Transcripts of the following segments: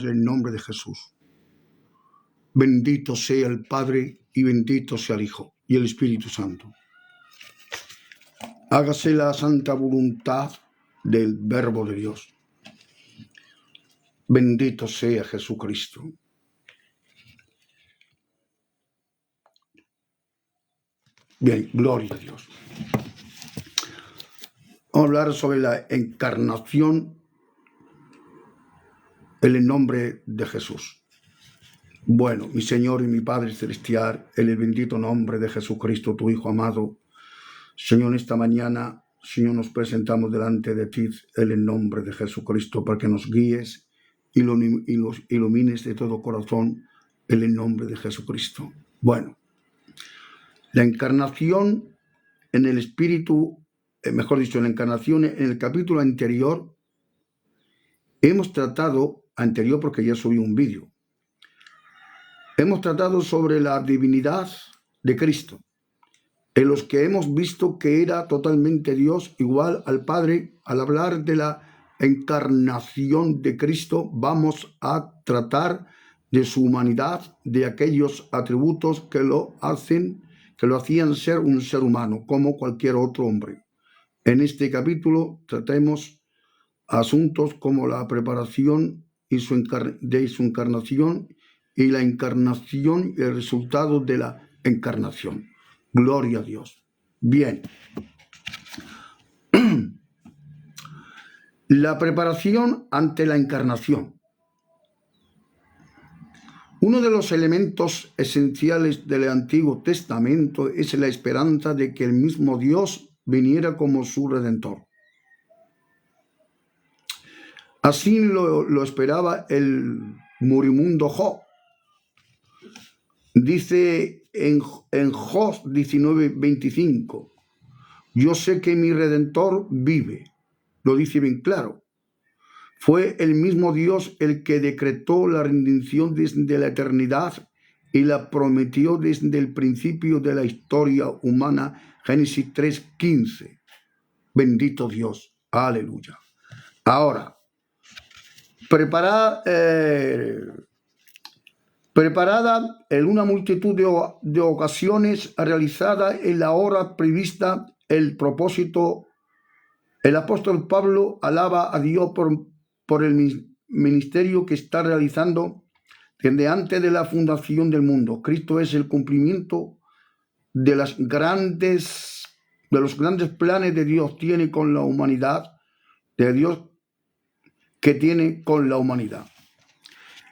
en el nombre de Jesús. Bendito sea el Padre y bendito sea el Hijo y el Espíritu Santo. Hágase la santa voluntad del Verbo de Dios. Bendito sea Jesucristo. Bien, gloria a Dios. Vamos a hablar sobre la encarnación en el nombre de Jesús. Bueno, mi Señor y mi Padre Celestial, en el bendito nombre de Jesucristo, tu Hijo amado, Señor, esta mañana, Señor, nos presentamos delante de ti en el nombre de Jesucristo para que nos guíes y los ilumines de todo corazón en el nombre de Jesucristo. Bueno, la encarnación en el Espíritu, mejor dicho, la encarnación en el capítulo anterior, hemos tratado, anterior porque ya subí un vídeo, hemos tratado sobre la divinidad de Cristo, en los que hemos visto que era totalmente Dios, igual al Padre. Al hablar de la encarnación de Cristo, vamos a tratar de su humanidad, de aquellos atributos que lo hacían ser un ser humano, como cualquier otro hombre. En este capítulo tratemos asuntos como la preparación de su encarnación y la encarnación y el resultado de la encarnación. Gloria a Dios. Bien. La preparación ante la encarnación. Uno de los elementos esenciales del Antiguo Testamento es la esperanza de que el mismo Dios viniera como su Redentor. Así lo esperaba el moribundo Job. Dice en Job 19:25, yo sé que mi Redentor vive. Lo dice bien claro. Fue el mismo Dios el que decretó la redención desde la eternidad y la prometió desde el principio de la historia humana. Génesis 3:15. Bendito Dios. Aleluya. Ahora, preparada en una multitud de ocasiones realizada en la hora prevista, el apóstol Pablo alaba a Dios por el ministerio que está realizando desde antes de la fundación del mundo. Cristo es el cumplimiento de los grandes planes de Dios tiene con la humanidad, de Dios que tiene con la humanidad.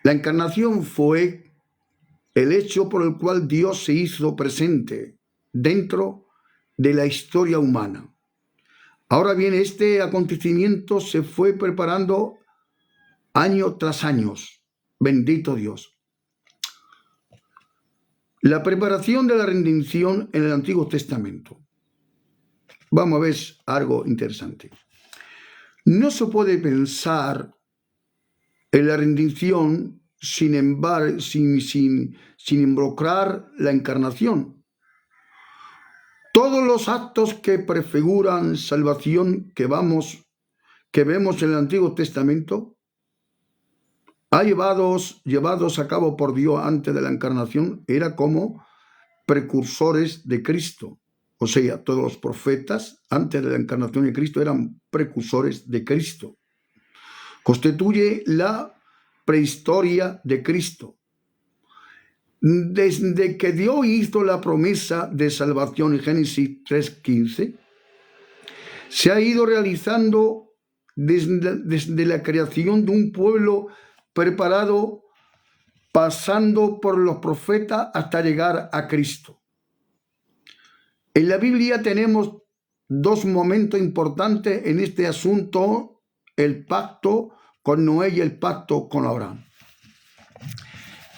La encarnación fue el hecho por el cual Dios se hizo presente dentro de la historia humana. Ahora bien, este acontecimiento se fue preparando año tras año. Bendito Dios. La preparación de la redención en el Antiguo Testamento. Vamos a ver algo interesante. No se puede pensar en la redención sin involucrar la encarnación. Todos los actos que prefiguran salvación que vemos en el Antiguo Testamento, llevados a cabo por Dios antes de la encarnación, era como precursores de Cristo. O sea, todos los profetas antes de la encarnación de Cristo eran precursores de Cristo. Constituye la prehistoria de Cristo. Desde que Dios hizo la promesa de salvación en Génesis 3:15, se ha ido realizando desde la creación de un pueblo preparado, pasando por los profetas hasta llegar a Cristo. En la Biblia tenemos dos momentos importantes en este asunto: el pacto con Noé y el pacto con Abraham.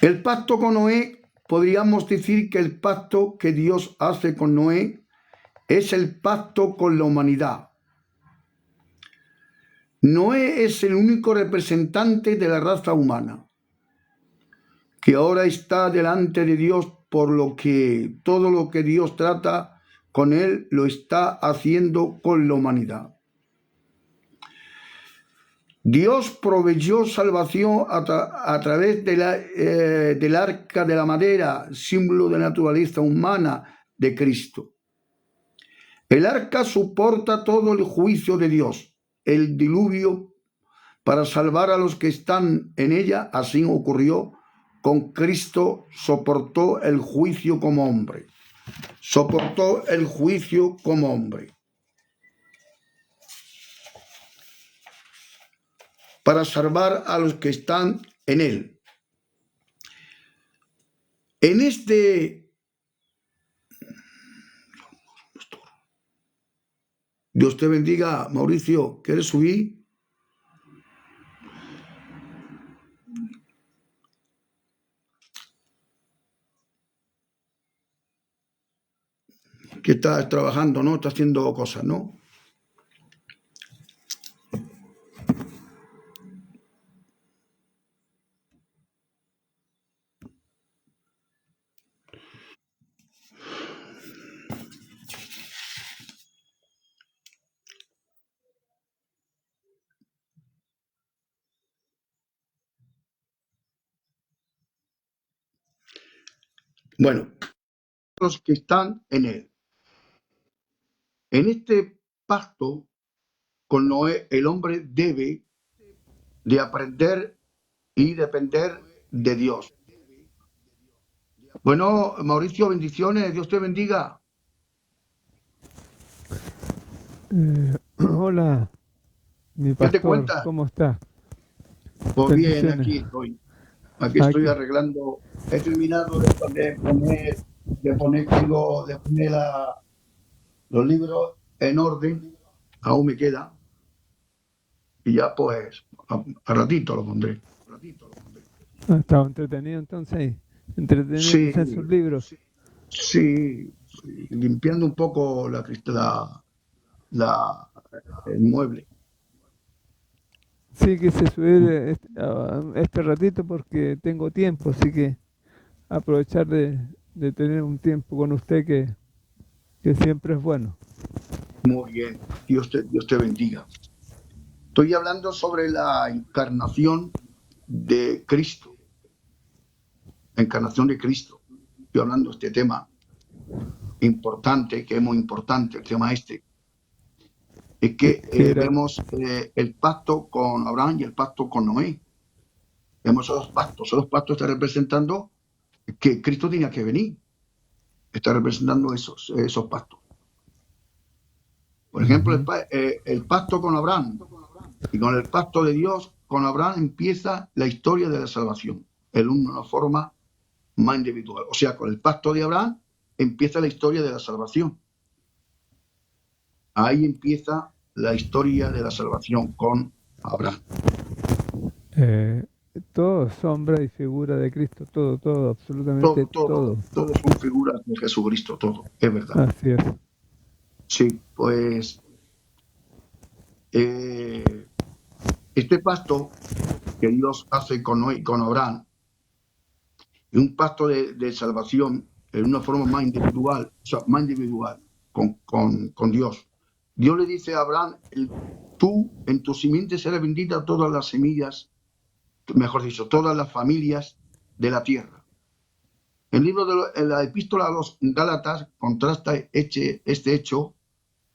El pacto con Noé, podríamos decir que el pacto que Dios hace con Noé es el pacto con la humanidad. Noé es el único representante de la raza humana que ahora está delante de Dios, por lo que todo lo que Dios trata con él lo está haciendo con la humanidad. Dios proveyó salvación a través del arca de la madera, símbolo de naturaleza humana de Cristo. El arca soporta todo el juicio de Dios, el diluvio para salvar a los que están en ella. Así ocurrió con Cristo, soportó el juicio como hombre. Soportó el juicio como hombre. Para salvar a los que están en él. En este... Dios te bendiga, Mauricio. ¿Quieres subir? Que estás trabajando, ¿no? Estás haciendo cosas, ¿no? Bueno, los que están en él. En este pacto con Noé, el hombre debe de aprender y depender de Dios. Bueno, Mauricio, bendiciones, Dios te bendiga. Hola, mi ¿Qué te pastor, cuentas? ¿cómo está? Pues bien, Bendiciones. aquí estoy. Aquí estoy Aquí. arreglando. He terminado de poner los libros en orden. Aún me queda. Y ya pues, a ratito lo pondré. Estaba entretenido entonces ahí, entreteniéndose en sus Sí, libros. sí, limpiando un poco la- el mueble. Sí, quise subir este ratito porque tengo tiempo, así que aprovechar de tener un tiempo con usted que siempre es bueno. Muy bien, Dios te bendiga. Estoy hablando sobre la encarnación de Cristo. Encarnación de Cristo. Estoy hablando de este tema importante, que es muy importante, el tema este. Es que Que era, vemos el pacto con Abraham y el pacto con Noé. Vemos esos pactos. Esos pactos están representando que Cristo tenía que venir. Está representando esos pactos. Por ejemplo, Ujú. el pacto con Abraham y con el pacto de Dios, con Abraham empieza la historia de la salvación en una forma más individual. O sea, con el pacto de Abraham empieza la historia de la salvación. Ahí empieza la historia de la salvación con Abraham. Eh, Todo sombra y figura de Cristo, todo, absolutamente todo. Todo son figuras de Jesucristo, todo, es verdad. Así es. Sí, pues eh, este pacto que Dios hace con Noé y con Abraham es un pacto de salvación en una forma más individual, o sea, más individual con Dios. Dios le dice a Abraham, tú en tu simiente será bendita todas las semillas, mejor dicho, todas las familias de la tierra. En la epístola a los Gálatas contrasta este hecho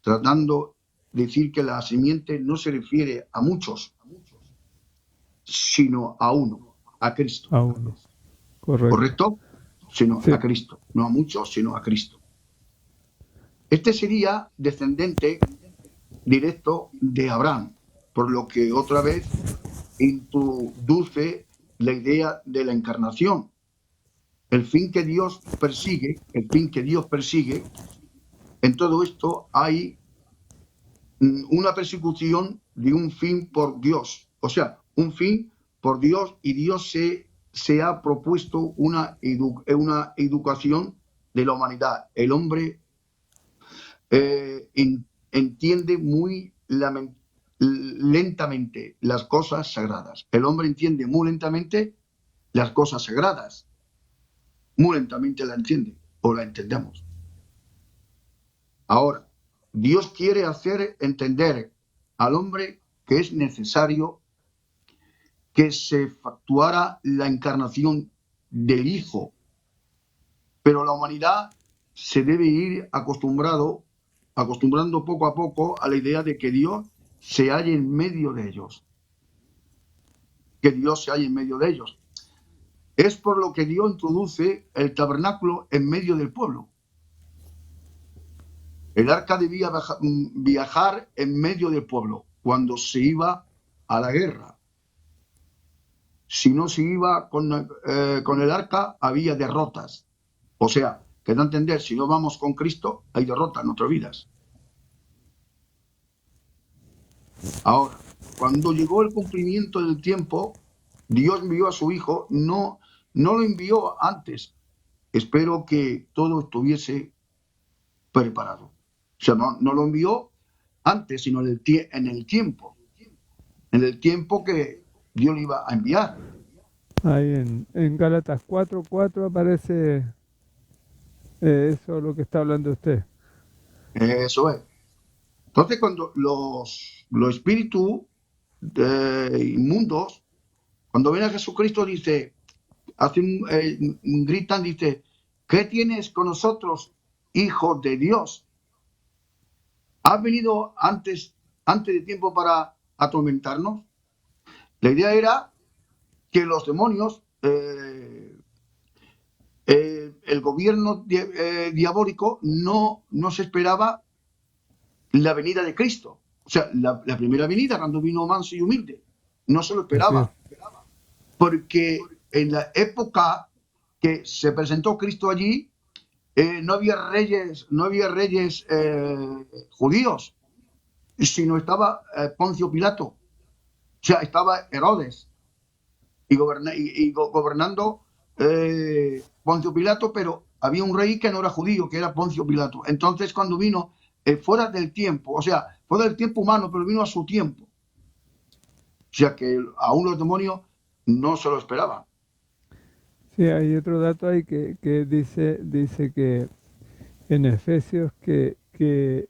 tratando de decir que la simiente no se refiere a muchos, sino a uno, a Cristo. A uno, correcto. ¿Correcto? Sino Sí. a Cristo. No a muchos, sino a Cristo. Este sería descendente directo de Abraham, por lo que otra vez introduce la idea de la encarnación. El fin que Dios persigue, en todo esto hay una persecución de un fin por Dios. O sea, un fin por Dios y Dios se ha propuesto una educación de la humanidad. El hombre entiende muy lentamente las cosas sagradas. El hombre entiende muy lentamente las cosas sagradas. Muy lentamente la entiende o la entendemos. Ahora, Dios quiere hacer entender al hombre que es necesario que se efectuara la encarnación del Hijo. Pero la humanidad se debe ir acostumbrando poco a poco a la idea de que Dios se halle en medio de ellos. Que Dios se halle en medio de ellos. Es por lo que Dios introduce el tabernáculo en medio del pueblo. El arca debía viajar en medio del pueblo cuando se iba a la guerra. Si no se iba con el arca, había derrotas. O sea, que da a entender, si no vamos con Cristo, hay derrota en nuestras vidas. Ahora, cuando llegó el cumplimiento del tiempo, Dios envió a su Hijo, no lo envió antes. Espero que todo estuviese preparado. O sea, no lo envió antes, sino en el tiempo. En el tiempo que Dios le iba a enviar. Ahí en Gálatas 4:4 aparece eso lo que está hablando usted. Eso es. Entonces, cuando los espíritus inmundos, cuando ven a Jesucristo, dice, gritan, dice, ¿qué tienes con nosotros, hijo de Dios? ¿Has venido antes de tiempo para atormentarnos? La idea era que los demonios, el gobierno diabólico no se esperaba la venida de Cristo. O sea, la primera venida, cuando vino manso y humilde, no se lo esperaba. Porque en la época que se presentó Cristo allí, no había reyes judíos, sino estaba Poncio Pilato. O sea, estaba Herodes y gobernando Poncio Pilato, pero había un rey que no era judío, que era Poncio Pilato. Entonces, cuando vino fuera del tiempo, o sea, fuera del tiempo humano, pero vino a su tiempo. O sea, que aún los demonios no se lo esperaban. Sí, hay otro dato ahí que dice que en Efesios que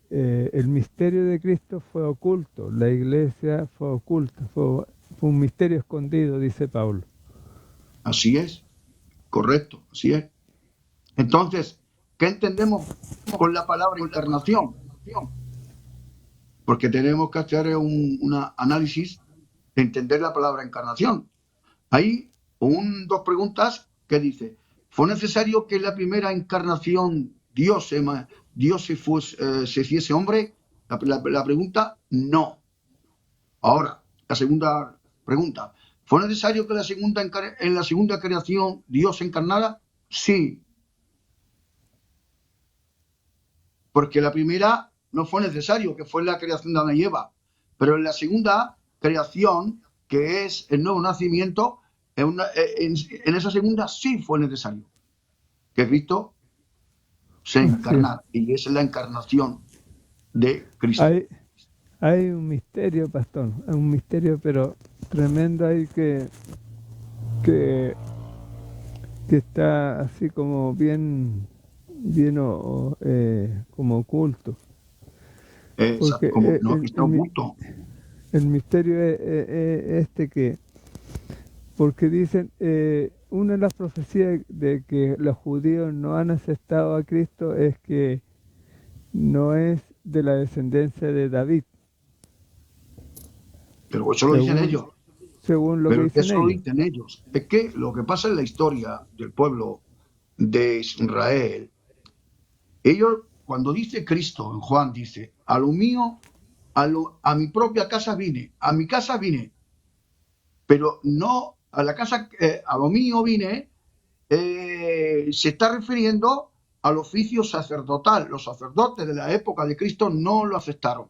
el misterio de Cristo fue oculto, la iglesia fue oculta, fue un misterio escondido, dice Pablo. Así es, correcto, así es. Entonces, ¿qué entendemos con la palabra encarnación? Porque tenemos que hacer un análisis de entender la palabra encarnación. Hay dos preguntas que dice, ¿fue necesario que la primera encarnación Dios se hiciese hombre? La pregunta, no. Ahora, la segunda pregunta, ¿fue necesario que en la segunda creación Dios se encarnara? Sí. Porque la primera no fue necesario, que fue la creación de Adán y Eva. Pero en la segunda creación, que es el nuevo nacimiento, en esa segunda sí fue necesario que Cristo se encarnara. Y esa es la encarnación de Cristo. Hay un misterio, pastor, un misterio pero tremendo ahí que está así como bien como oculto. Porque está oculto. El misterio es porque dicen, una de las profecías de que los judíos no han aceptado a Cristo es que no es de la descendencia de David. Pero eso lo dicen ellos. Según lo que dicen ellos. Es que lo que pasa en la historia del pueblo de Israel, ellos, cuando dice Cristo, en Juan dice, a lo mío, a mi propia casa vine, a mi casa vine, pero no a la casa, a lo mío vine, se está refiriendo al oficio sacerdotal. Los sacerdotes de la época de Cristo no lo aceptaron.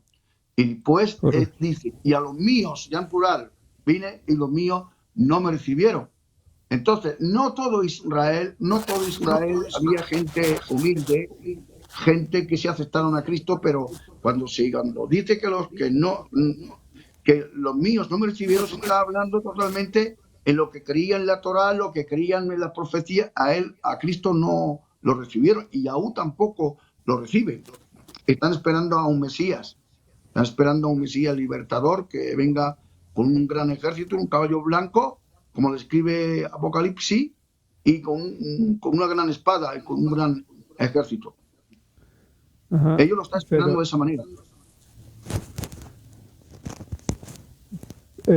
Y después dice, y a los míos, ya en plural, vine y los míos no me recibieron. Entonces, no todo Israel, había gente humilde, gente que se aceptaron a Cristo, pero cuando dice que los míos no me recibieron, se está hablando totalmente en lo que creían en la Torá, lo que creían en la profecía. A Cristo no lo recibieron y aún tampoco lo reciben. Están esperando a un Mesías. Están esperando a un Mesías libertador que venga con un gran ejército, un caballo blanco, como describe Apocalipsis, y con una gran espada y con un gran ejército. Ajá, Ellos lo están esperando pero de esa manera.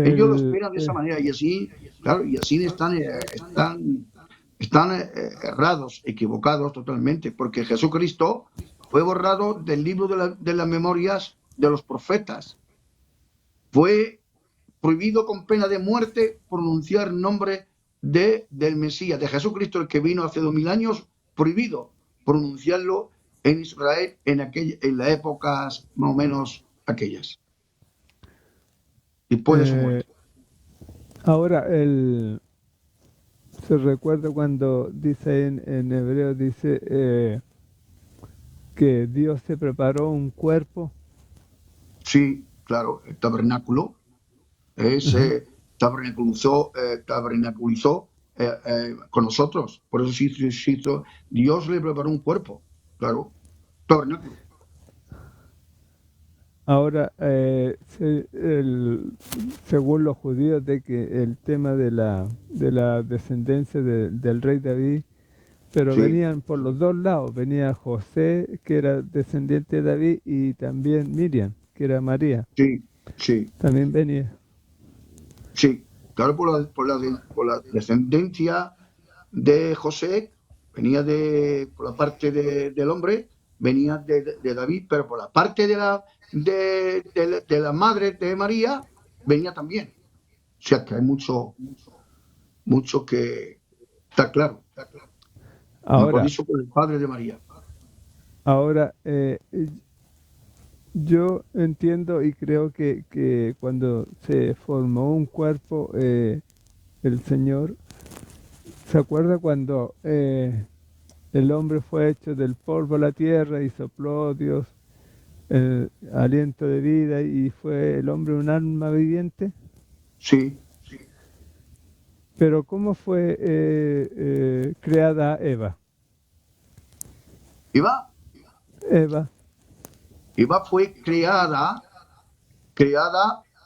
Ellos lo el, esperan de esa manera y así, claro, y así están errados, equivocados totalmente, porque Jesucristo fue borrado del libro de las memorias de los profetas. Fue prohibido con pena de muerte pronunciar nombre del Mesías, de Jesucristo, el que vino hace 2000 años, prohibido pronunciarlo en Israel en las épocas más o menos aquellas, después de su eh, muerte. ahora se recuerda cuando dice en hebreo, dice que Dios se preparó un cuerpo. Sí, claro, el tabernáculo Ajá. se tabernaculizó con nosotros. Por eso Dios le preparó un cuerpo, claro, tabernáculo. Ahora, según los judíos, de que el tema de la descendencia del rey David, pero Sí, venían por los dos lados, venía José, que era descendiente de David, y también Miriam, que era María, sí, sí, también venía. sí. Claro, por la descendencia de José, venía por la parte del hombre, venía de David, pero por la parte de la madre de María, venía también. O sea que hay mucho que está claro. Mejor Ahora, dicho, por el padre de María. ahora, yo entiendo y creo que cuando se formó un cuerpo, el Señor, ¿se acuerda cuando el hombre fue hecho del polvo a la tierra y sopló Dios el aliento de vida y fue el hombre un alma viviente? Sí, Pero ¿cómo fue creada Eva? Eva, Eva, Eva fue creada,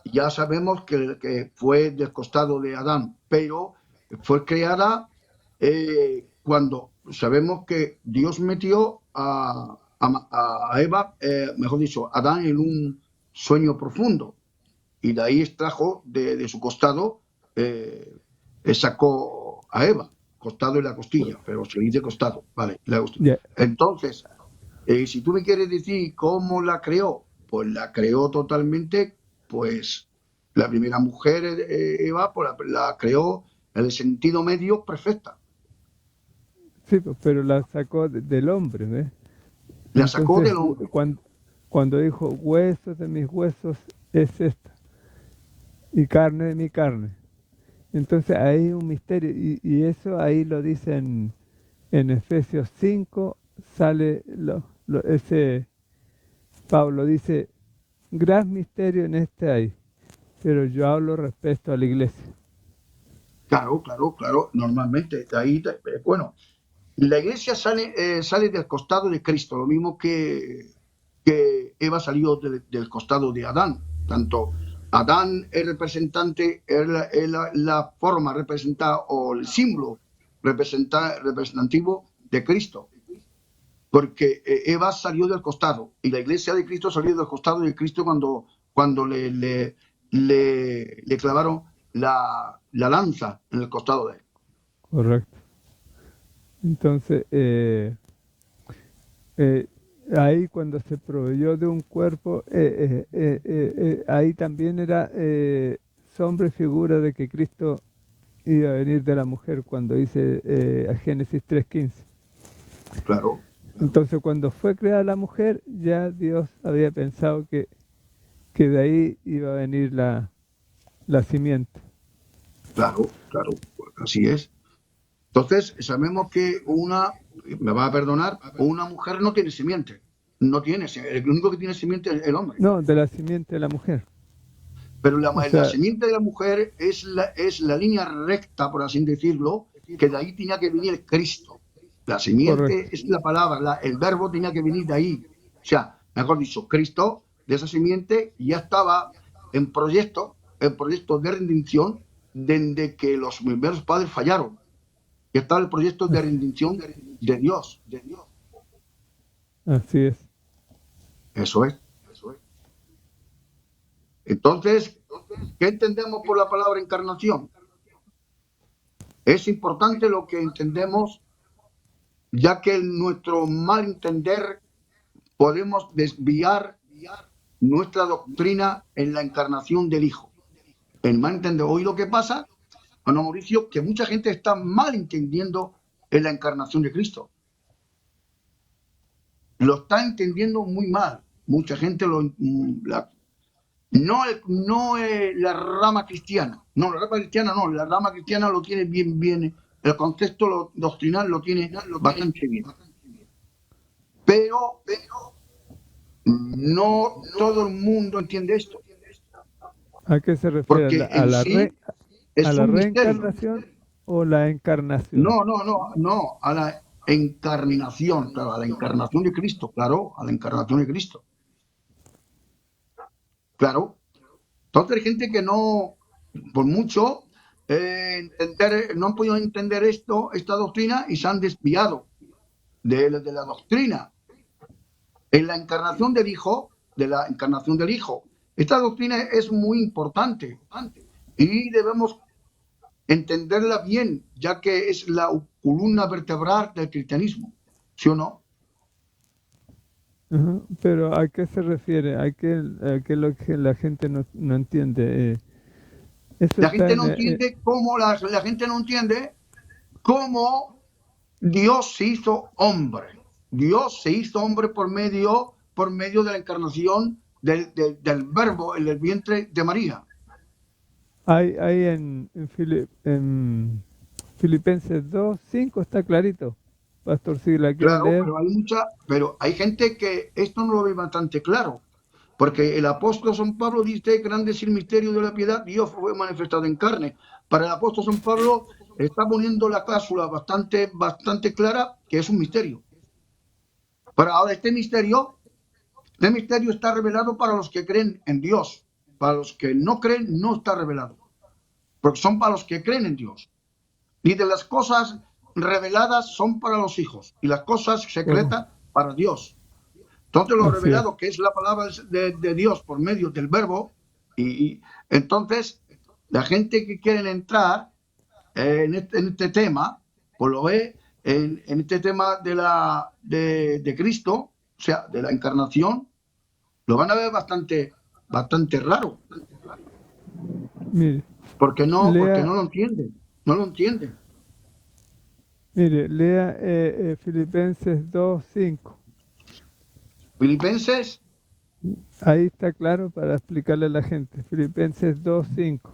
ya sabemos que fue del costado de Adán, pero fue creada cuando sabemos que Dios metió a Eva, mejor dicho, a Adán en un sueño profundo y de ahí extrajo de su costado, sacó a Eva, costado y la costilla, pero se le dice costado, vale, la costilla. ya, Entonces, si tú me quieres decir cómo la creó, pues la creó totalmente, pues la primera mujer, Eva, pues la creó en el sentido medio perfecta. sí, pues, pero la sacó del hombre, ¿ves? La sacó Entonces, del hombre. cuando dijo huesos de mis huesos es esta, y carne de mi carne. Entonces ahí hay un misterio, y eso ahí lo dice en Efesios 5, sale ese, Pablo dice, gran misterio en este hay, pero yo hablo respecto a la iglesia. Claro, claro, claro, normalmente. De ahí, bueno, la iglesia sale del costado de Cristo, lo mismo que Eva salió del costado de Adán. Tanto Adán es representante, es la forma representada o el símbolo representativo de Cristo, porque Eva salió del costado y la iglesia de Cristo salió del costado de Cristo cuando le clavaron la lanza en el costado de él. Correcto. Entonces, eh, ahí cuando se proveyó de un cuerpo, ahí también era sombra y figura de que Cristo iba a venir de la mujer, cuando dice a Génesis 3:15. Claro, Entonces, cuando fue creada la mujer, ya Dios había pensado que de ahí iba a venir la simiente. claro, claro, pues así es. Entonces, sabemos que me va a perdonar, una mujer no tiene simiente. No tiene, el único que tiene simiente es el hombre. No, de la simiente de la mujer. Pero O la sea, simiente de la mujer es la línea recta, por así decirlo, que de ahí tenía que venir Cristo. La simiente correcto. es la palabra, el verbo tenía que venir de ahí. O sea, mejor dicho, Cristo, de esa simiente, ya estaba en proyecto, el proyecto de redención desde que los primeros padres fallaron. Y está el proyecto de redención de Dios. Así es. Eso es. Entonces, ¿qué entendemos por la palabra encarnación? Es importante lo que entendemos, ya que en nuestro mal entender podemos desviar nuestra doctrina en la encarnación del Hijo. El mal entender. Hoy lo que pasa, Ana Mauricio, que mucha gente está mal entendiendo en la encarnación de Cristo. Lo está entendiendo muy mal. Mucha gente no la rama cristiana. No, la rama cristiana lo tiene bien. El contexto doctrinal lo tiene bastante bien. Pero no todo el mundo entiende esto. ¿A qué se refiere? Porque ¿A la reencarnación o la encarnación? No, a la encarnación, claro, a la encarnación de Cristo, claro, a la encarnación de Cristo. Claro. Entonces hay gente que no, por mucho, no han podido entender esta doctrina y se han desviado de la doctrina. En la encarnación del Hijo, esta doctrina es muy importante y debemos entenderla bien, ya que es la columna vertebral del cristianismo, ¿sí o no? Pero ¿a qué se refiere? ¿A qué es lo que la gente no entiende? La gente no entiende cómo Dios se hizo hombre. Dios se hizo hombre por medio de la encarnación del Verbo en el vientre de María. Hay en Filipenses 2:5 está clarito. Pastor, si la quieren leer. Pero hay gente que esto no lo ve bastante claro. Porque el apóstol San Pablo dice, grande es el misterio de la piedad, Dios fue manifestado en carne. Para el apóstol San Pablo está poniendo la cláusula bastante clara, que es un misterio. Pero ahora este misterio está revelado para los que creen en Dios. Para los que no creen, no está revelado. Porque son para los que creen en Dios. Y de las cosas reveladas son para los hijos. Y las cosas secretas para Dios. Entonces lo revelado, que es la palabra de Dios por medio del Verbo, y entonces la gente que quiere entrar en este tema, pues lo ve en este tema de Cristo, o sea, de la encarnación, lo van a ver bastante raro. Mire, porque no lo entienden. Mire, lea Filipenses 2:5. Filipenses. Ahí está claro para explicarle a la gente. Filipenses 2:5.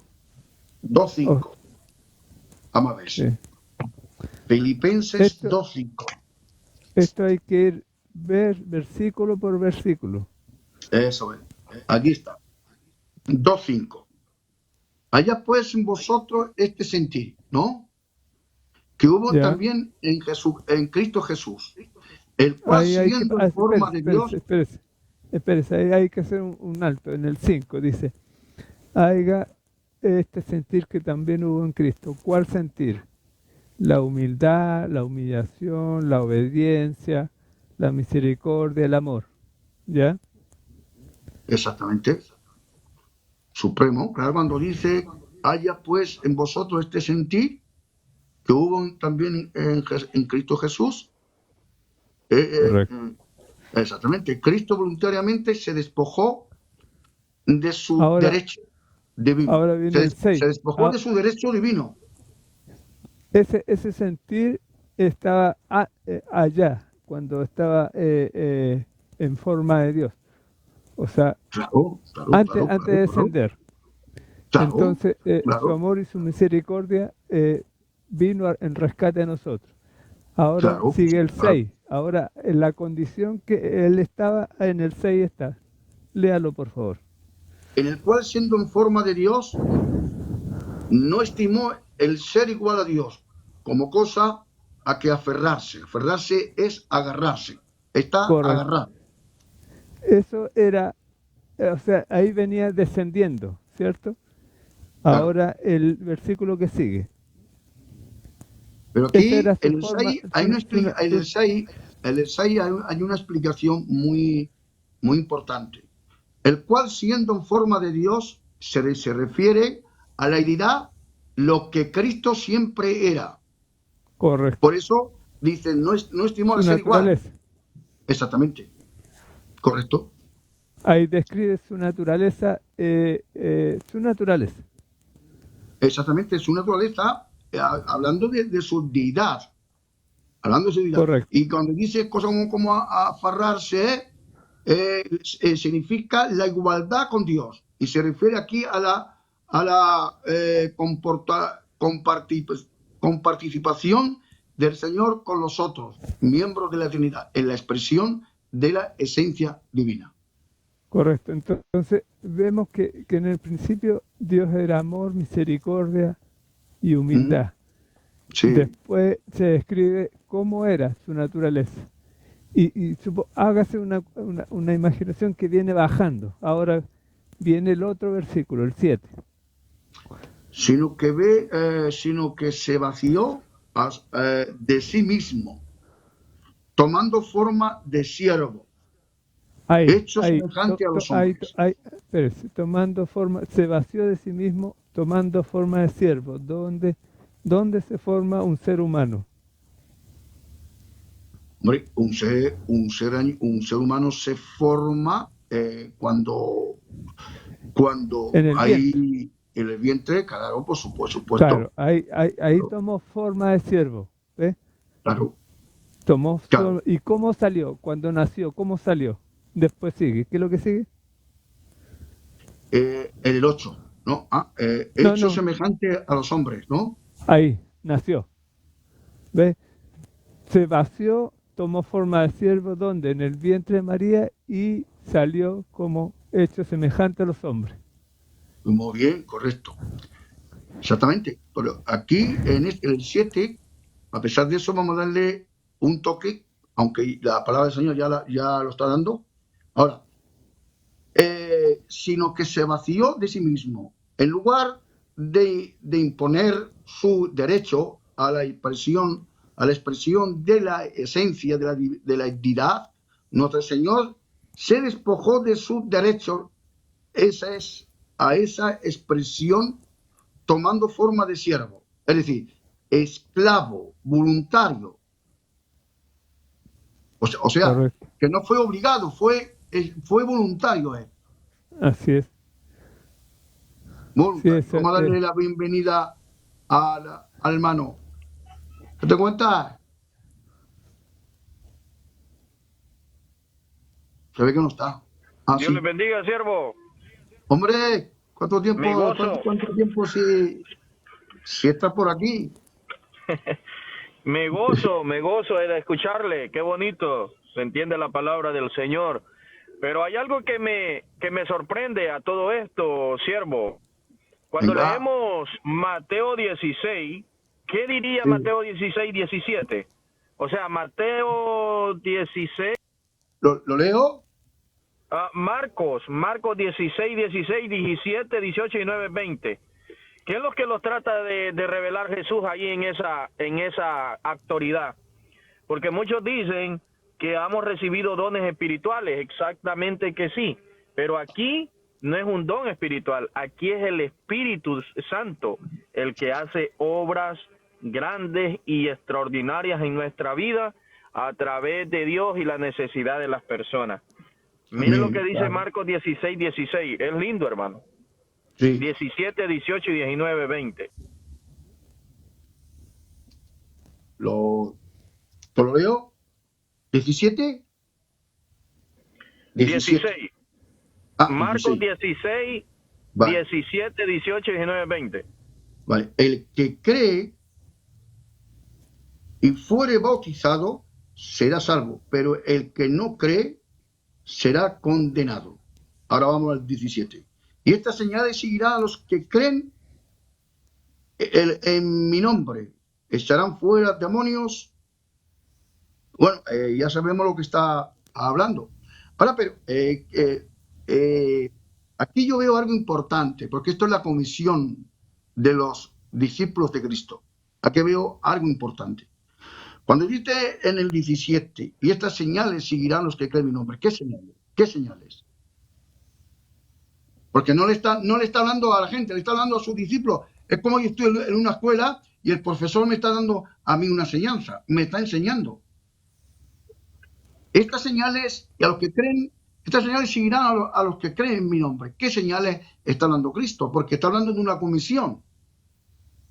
2:5. Vamos a ver. Sí. Filipenses 2:5. Esto hay que ver versículo por versículo. Eso es. Aquí está. 2:5. Allá pues en vosotros este sentir, ¿no? Que hubo también en Cristo Jesús, el cual siguiendo en forma de Dios. Espérese, ahí hay que hacer un alto. En el 5 dice, haya este sentir que también hubo en Cristo. ¿Cuál sentir? La humildad, la humillación, la obediencia, la misericordia, el amor. ¿Ya? Exactamente. Supremo, claro, cuando dice, haya pues en vosotros este sentir que hubo también en Cristo Jesús. Exactamente. Cristo voluntariamente se despojó de su derecho divino. Ahora viene el 6. Se despojó de su derecho divino. Ese sentir estaba allá, cuando estaba en forma de Dios. O sea, antes de descender. Entonces, su amor y su misericordia vino en rescate a nosotros. Ahora sigue el 6. Ahora, en la condición que él estaba, en el 6 está. Léalo, por favor. En el cual, siendo en forma de Dios, no estimó el ser igual a Dios como cosa a que aferrarse. Aferrarse es agarrarse. Está agarrado. Eso era, o sea, ahí venía descendiendo, ¿cierto? claro. Ahora el versículo que sigue. Pero Esa aquí, era su en el forma, 6, hay una, en el 6 hay una explicación muy, muy importante, el cual, siendo en forma de Dios, se refiere a la deidad, lo que Cristo siempre era. correcto, Por eso dicen, no estimó su a ser igual. naturaleza. Exactamente, correcto. Ahí describe su naturaleza, su naturaleza. Exactamente, su naturaleza, hablando de su deidad. Hablando de su deidad. Correcto. Y cuando dice cosas como aferrarse, significa la igualdad con Dios. Y se refiere aquí a la comparticipación del Señor con los otros, miembros de la Trinidad, en la expresión de la esencia divina. Correcto. Entonces vemos que en el principio Dios era amor, misericordia y ¿Mm? humildad. Sí, Después se describe cómo era su naturaleza. Hágase una imaginación que viene bajando. Ahora viene el otro versículo, el 7. sino que se vació de sí mismo, tomando forma de siervo, hecho semejante a los hombres. Espérese, tomando forma, se vació de sí mismo, tomando forma de siervo. ¿Dónde se forma un ser humano? Hombre, un ser humano se forma cuando En el vientre. hay en el vientre, claro, por supuesto, Claro, ahí tomó forma de siervo. ¿Ve? claro, Tomó claro. ¿Y cómo salió? Cuando nació, ¿cómo salió? Después sigue. ¿Qué es lo que sigue? El 8, ¿no? No, Hecho no. semejante a los hombres, ¿no? Ahí, nació. ¿Ve? Se vació, tomó forma de siervo, ¿dónde? En el vientre de María y salió como hecho semejante a los hombres. Muy bien, correcto. Exactamente. Pero aquí, en el 7, a pesar de eso, vamos a darle un toque, aunque la palabra del Señor ya lo está dando. Ahora, sino que se vació de sí mismo. En lugar de imponer su derecho a la expresión de la esencia de la deidad, nuestro Señor se despojó de su derecho a esa expresión, tomando forma de siervo, es decir, esclavo, voluntario. O sea, Correcto. que no fue obligado, fue voluntario. Así es. Sí, Voluntario. Vamos a darle la bienvenida al hermano. ¿Qué te cuentas? Se ve que no está. Ah, Dios les sí. bendiga, siervo. Hombre, ¿cuánto Me tiempo, gozo, si estás por aquí? me gozo de escucharle. Qué bonito. Se entiende la palabra del Señor. Pero hay algo que me sorprende a todo esto, siervo. Cuando Venga. leemos Mateo 16, ¿qué diría Sí. Mateo 16, 17? O sea, Mateo 16, ¿Lo leo? Marcos 16, 16, 17, 18 y 9, 20. ¿Qué es lo que los trata de revelar Jesús ahí en esa autoridad? Porque muchos dicen que hemos recibido dones espirituales, exactamente que sí, pero aquí no es un don espiritual, aquí es el Espíritu Santo el que hace obras grandes y extraordinarias en nuestra vida a través de Dios y la necesidad de las personas. Mire lo que Amén. dice Claro. Marcos 16, 16, es lindo, hermano. Sí. 17, 18 y 19, 20. ¿Te lo leo? 17. 17. 16. Marcos 16. 16, Vale. 17, 18, 19, 20. Vale. El que cree y fuere bautizado será salvo, pero el que no cree será condenado. Ahora vamos al 17. Y estas señales seguirán a los que creen en mi nombre. Echarán fuera demonios. Bueno, ya sabemos lo que está hablando. Ahora, pero aquí yo veo algo importante, porque esto es la comisión. de los discípulos de Cristo. Aquí veo algo importante. Cuando dice en el 17, y estas señales seguirán los que creen mi nombre. ¿Qué señales? ¿Qué señales? Porque no le está hablando a la gente, le está hablando a sus discípulos. Es como yo estoy en una escuela y el profesor me está dando a mí una enseñanza, me está enseñando. Estas señales, y a los que creen, estas señales seguirán a los que creen en mi nombre. ¿Qué señales está hablando Cristo? Porque está hablando de una comisión,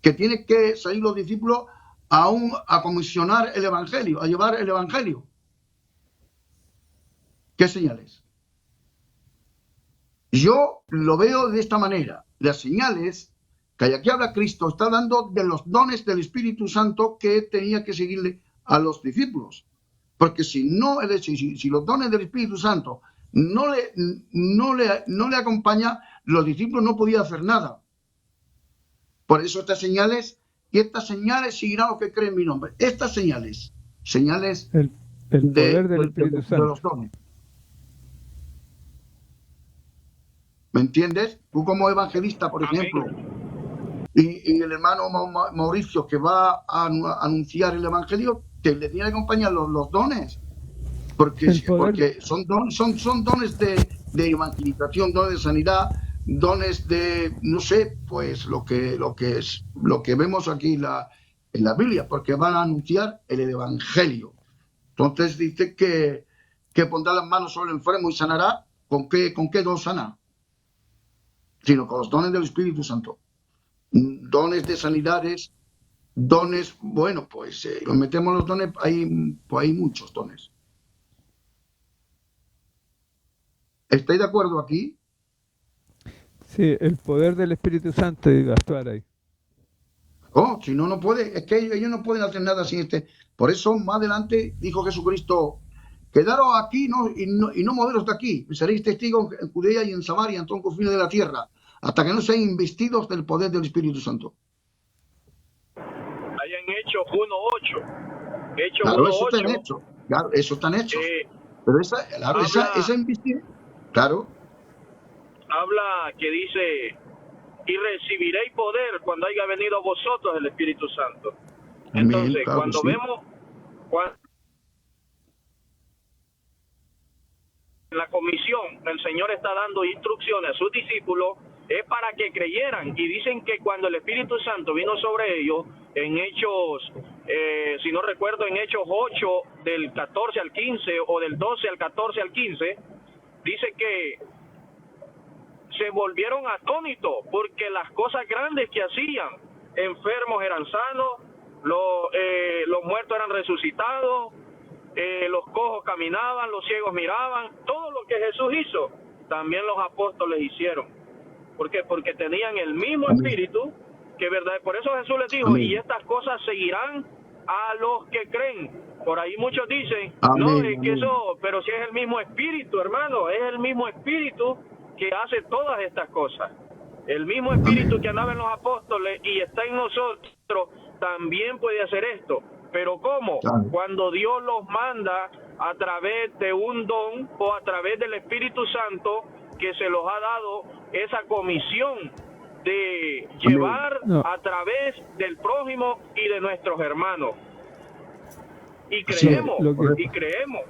que tiene que salir los discípulos a comisionar el Evangelio, a llevar el Evangelio. ¿Qué señales? Yo lo veo de esta manera. Las señales que aquí habla Cristo está hablando de los dones del Espíritu Santo que tenía que seguirle a los discípulos. Porque si los dones del Espíritu Santo no le acompaña, los discípulos no podían hacer nada. Por eso estas señales seguirán los que creen en mi nombre. Estas señales el poder del Espíritu de Santo. los dones. ¿Me entiendes? Tú como evangelista, por ejemplo, y el hermano Mauricio que va a anunciar el Evangelio, que le tiene que acompañar los dones. Porque son dones de evangelización, dones de sanidad, dones de, no sé, pues lo que vemos aquí en la Biblia, porque van a anunciar el Evangelio. Entonces dice que pondrá las manos sobre el enfermo y sanará. ¿Con qué don sana? Sino con los dones del Espíritu Santo. Dones de sanidades, dones, bueno, pues los metemos los dones, hay muchos dones. ¿Estáis de acuerdo aquí? Sí, el poder del Espíritu Santo y actuar ahí. Oh, si no puede, es que ellos no pueden hacer nada sin este. Por eso, más adelante, dijo Jesucristo, quedaros aquí y no moveros de aquí. Seréis testigos en Judea y en Samaria, en todos los confines de la tierra, hasta que no sean investidos del poder del Espíritu Santo. Hay en Hechos 1:8. Hechos Claro, 1:8. eso está hecho. Claro, eso están hechos. Pero esa investigación, claro. Habla que dice, y recibiréis poder cuando haya venido a vosotros el Espíritu Santo. Entonces, Amén, claro, cuando sí. vemos la comisión, el Señor está dando instrucciones a sus discípulos, es para que creyeran. Y dicen que cuando el Espíritu Santo vino sobre ellos, en Hechos, si no recuerdo, en Hechos 8, del 14 al 15, o del 12 al 14 al 15, dice que se volvieron atónitos, porque las cosas grandes que hacían, enfermos eran sanos, los muertos eran resucitados, los cojos caminaban, los ciegos miraban, todo lo que Jesús hizo, también los apóstoles hicieron. ¿Por qué? Porque tenían el mismo espíritu, que verdad, por eso Jesús les dijo, y estas cosas seguirán a los que creen. Por ahí muchos dicen, no, es que eso, pero si es el mismo espíritu, hermano, es el mismo espíritu que hace todas estas cosas. El mismo espíritu que andaba en los apóstoles y está en nosotros, también puede hacer esto. Pero ¿cómo? Cuando Dios los manda a través de un don o a través del Espíritu Santo, que se los ha dado esa comisión de llevar a través del prójimo y de nuestros hermanos. Y creemos, y creemos.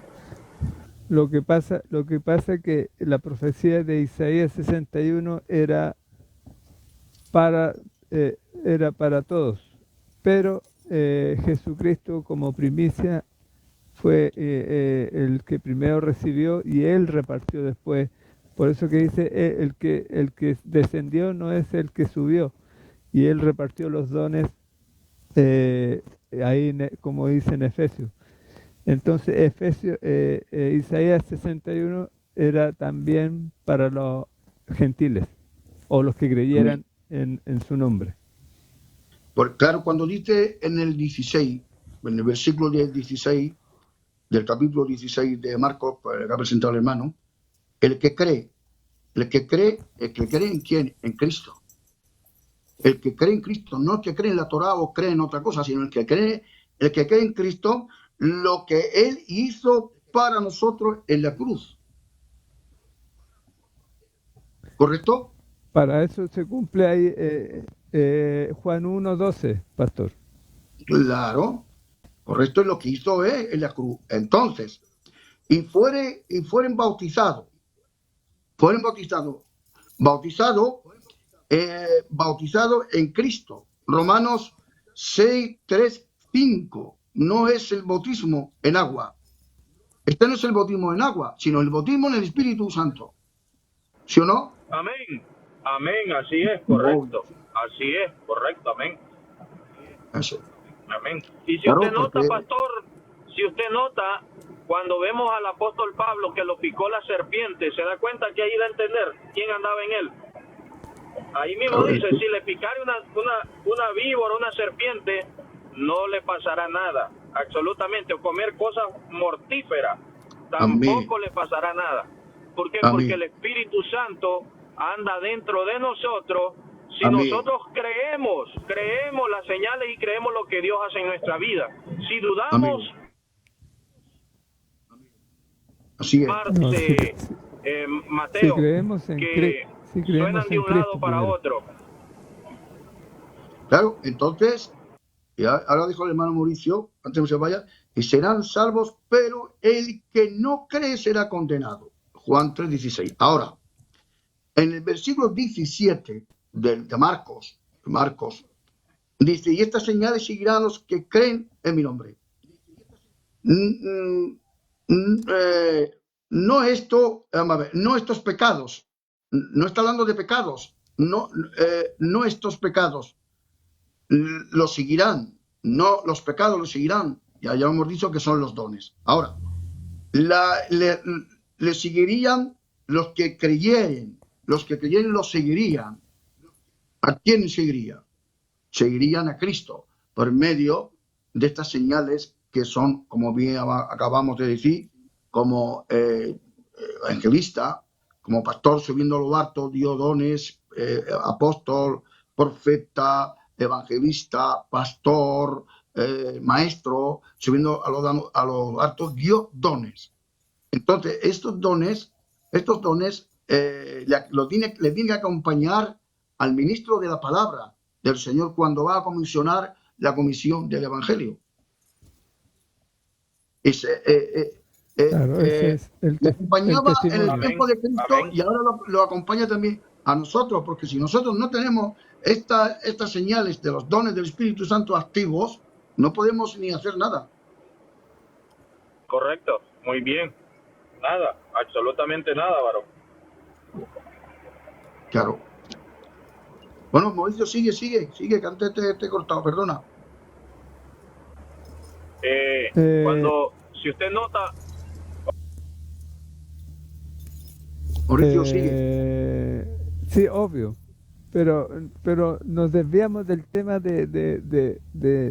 Lo que pasa es que la profecía de Isaías 61 era para todos, pero Jesucristo como primicia fue el que primero recibió y él repartió después. Por eso que dice el que descendió no es el que subió, y él repartió los dones ahí como dice en Efesios. Entonces Isaías 61 era también para los gentiles o los que creyeran en su nombre. Claro, cuando dice en el 16, en el versículo 16 del capítulo 16 de Marcos, que ha presentado el hermano, el que cree en quién, en Cristo. El que cree en Cristo, no el que cree en la Torá o cree en otra cosa, sino el que cree en Cristo, lo que Él hizo para nosotros en la cruz. ¿Correcto? Para eso se cumple ahí Juan 1:12, pastor. Claro, correcto, es lo que hizo él en la cruz. Entonces, y fueren bautizados, bautizado en Cristo. Romanos 6, 3, 5. No es el bautismo en agua. Este no es el bautismo en agua, sino el bautismo en el Espíritu Santo. ¿Sí o no? Amén. Amén, así es, correcto. Así es, correcto, amén. Eso. Amén. Y si Claro, usted nota, porque... pastor, si usted nota, cuando vemos al apóstol Pablo que lo picó la serpiente, se da cuenta que ahí da a entender quién andaba en él. Ahí mismo Claro, dice, si le picare una víbora, una serpiente, no le pasará nada, absolutamente, o comer cosas mortíferas, tampoco le pasará nada. ¿Por qué? Porque el Espíritu Santo anda dentro de nosotros. Si nosotros creemos las señales y creemos lo que Dios hace en nuestra vida. Si dudamos, así es. Mateo, si creemos en que suenan de un lado para otro. Claro, entonces, y ahora dijo el hermano Mauricio, antes de que se vaya, y serán salvos, pero el que no cree será condenado. Juan 3:16. Ahora, en el versículo 17 de Marcos, dice, y estas señales seguirán a los que creen en mi nombre. No estos pecados, no está hablando de pecados, no estos pecados los seguirán, no los pecados los seguirán, ya hemos dicho que son los dones. Ahora, le seguirían los que creyeren los seguirían. ¿A quién seguirían? Seguirían a Cristo por medio de estas señales que son, como bien acabamos de decir, como evangelista, como pastor subiendo a lo alto, dio dones, apóstol, profeta, evangelista, pastor, maestro, subiendo a lo alto, dio dones. Entonces, estos dones le tienen que acompañar al ministro de la palabra del Señor cuando va a comisionar la comisión del Evangelio. Claro, ese es le acompañaba en el testimonio. tiempo de Cristo y ahora lo acompaña también a nosotros, porque si nosotros no tenemos estas señales de los dones del Espíritu Santo activos, no podemos ni hacer nada. Correcto, muy bien. Nada, absolutamente nada, varón. Claro. Bueno, Mauricio, sigue, que antes te he cortado, perdona. Si usted nota... Mauricio, sigue. Sí, obvio, pero nos desviamos del tema de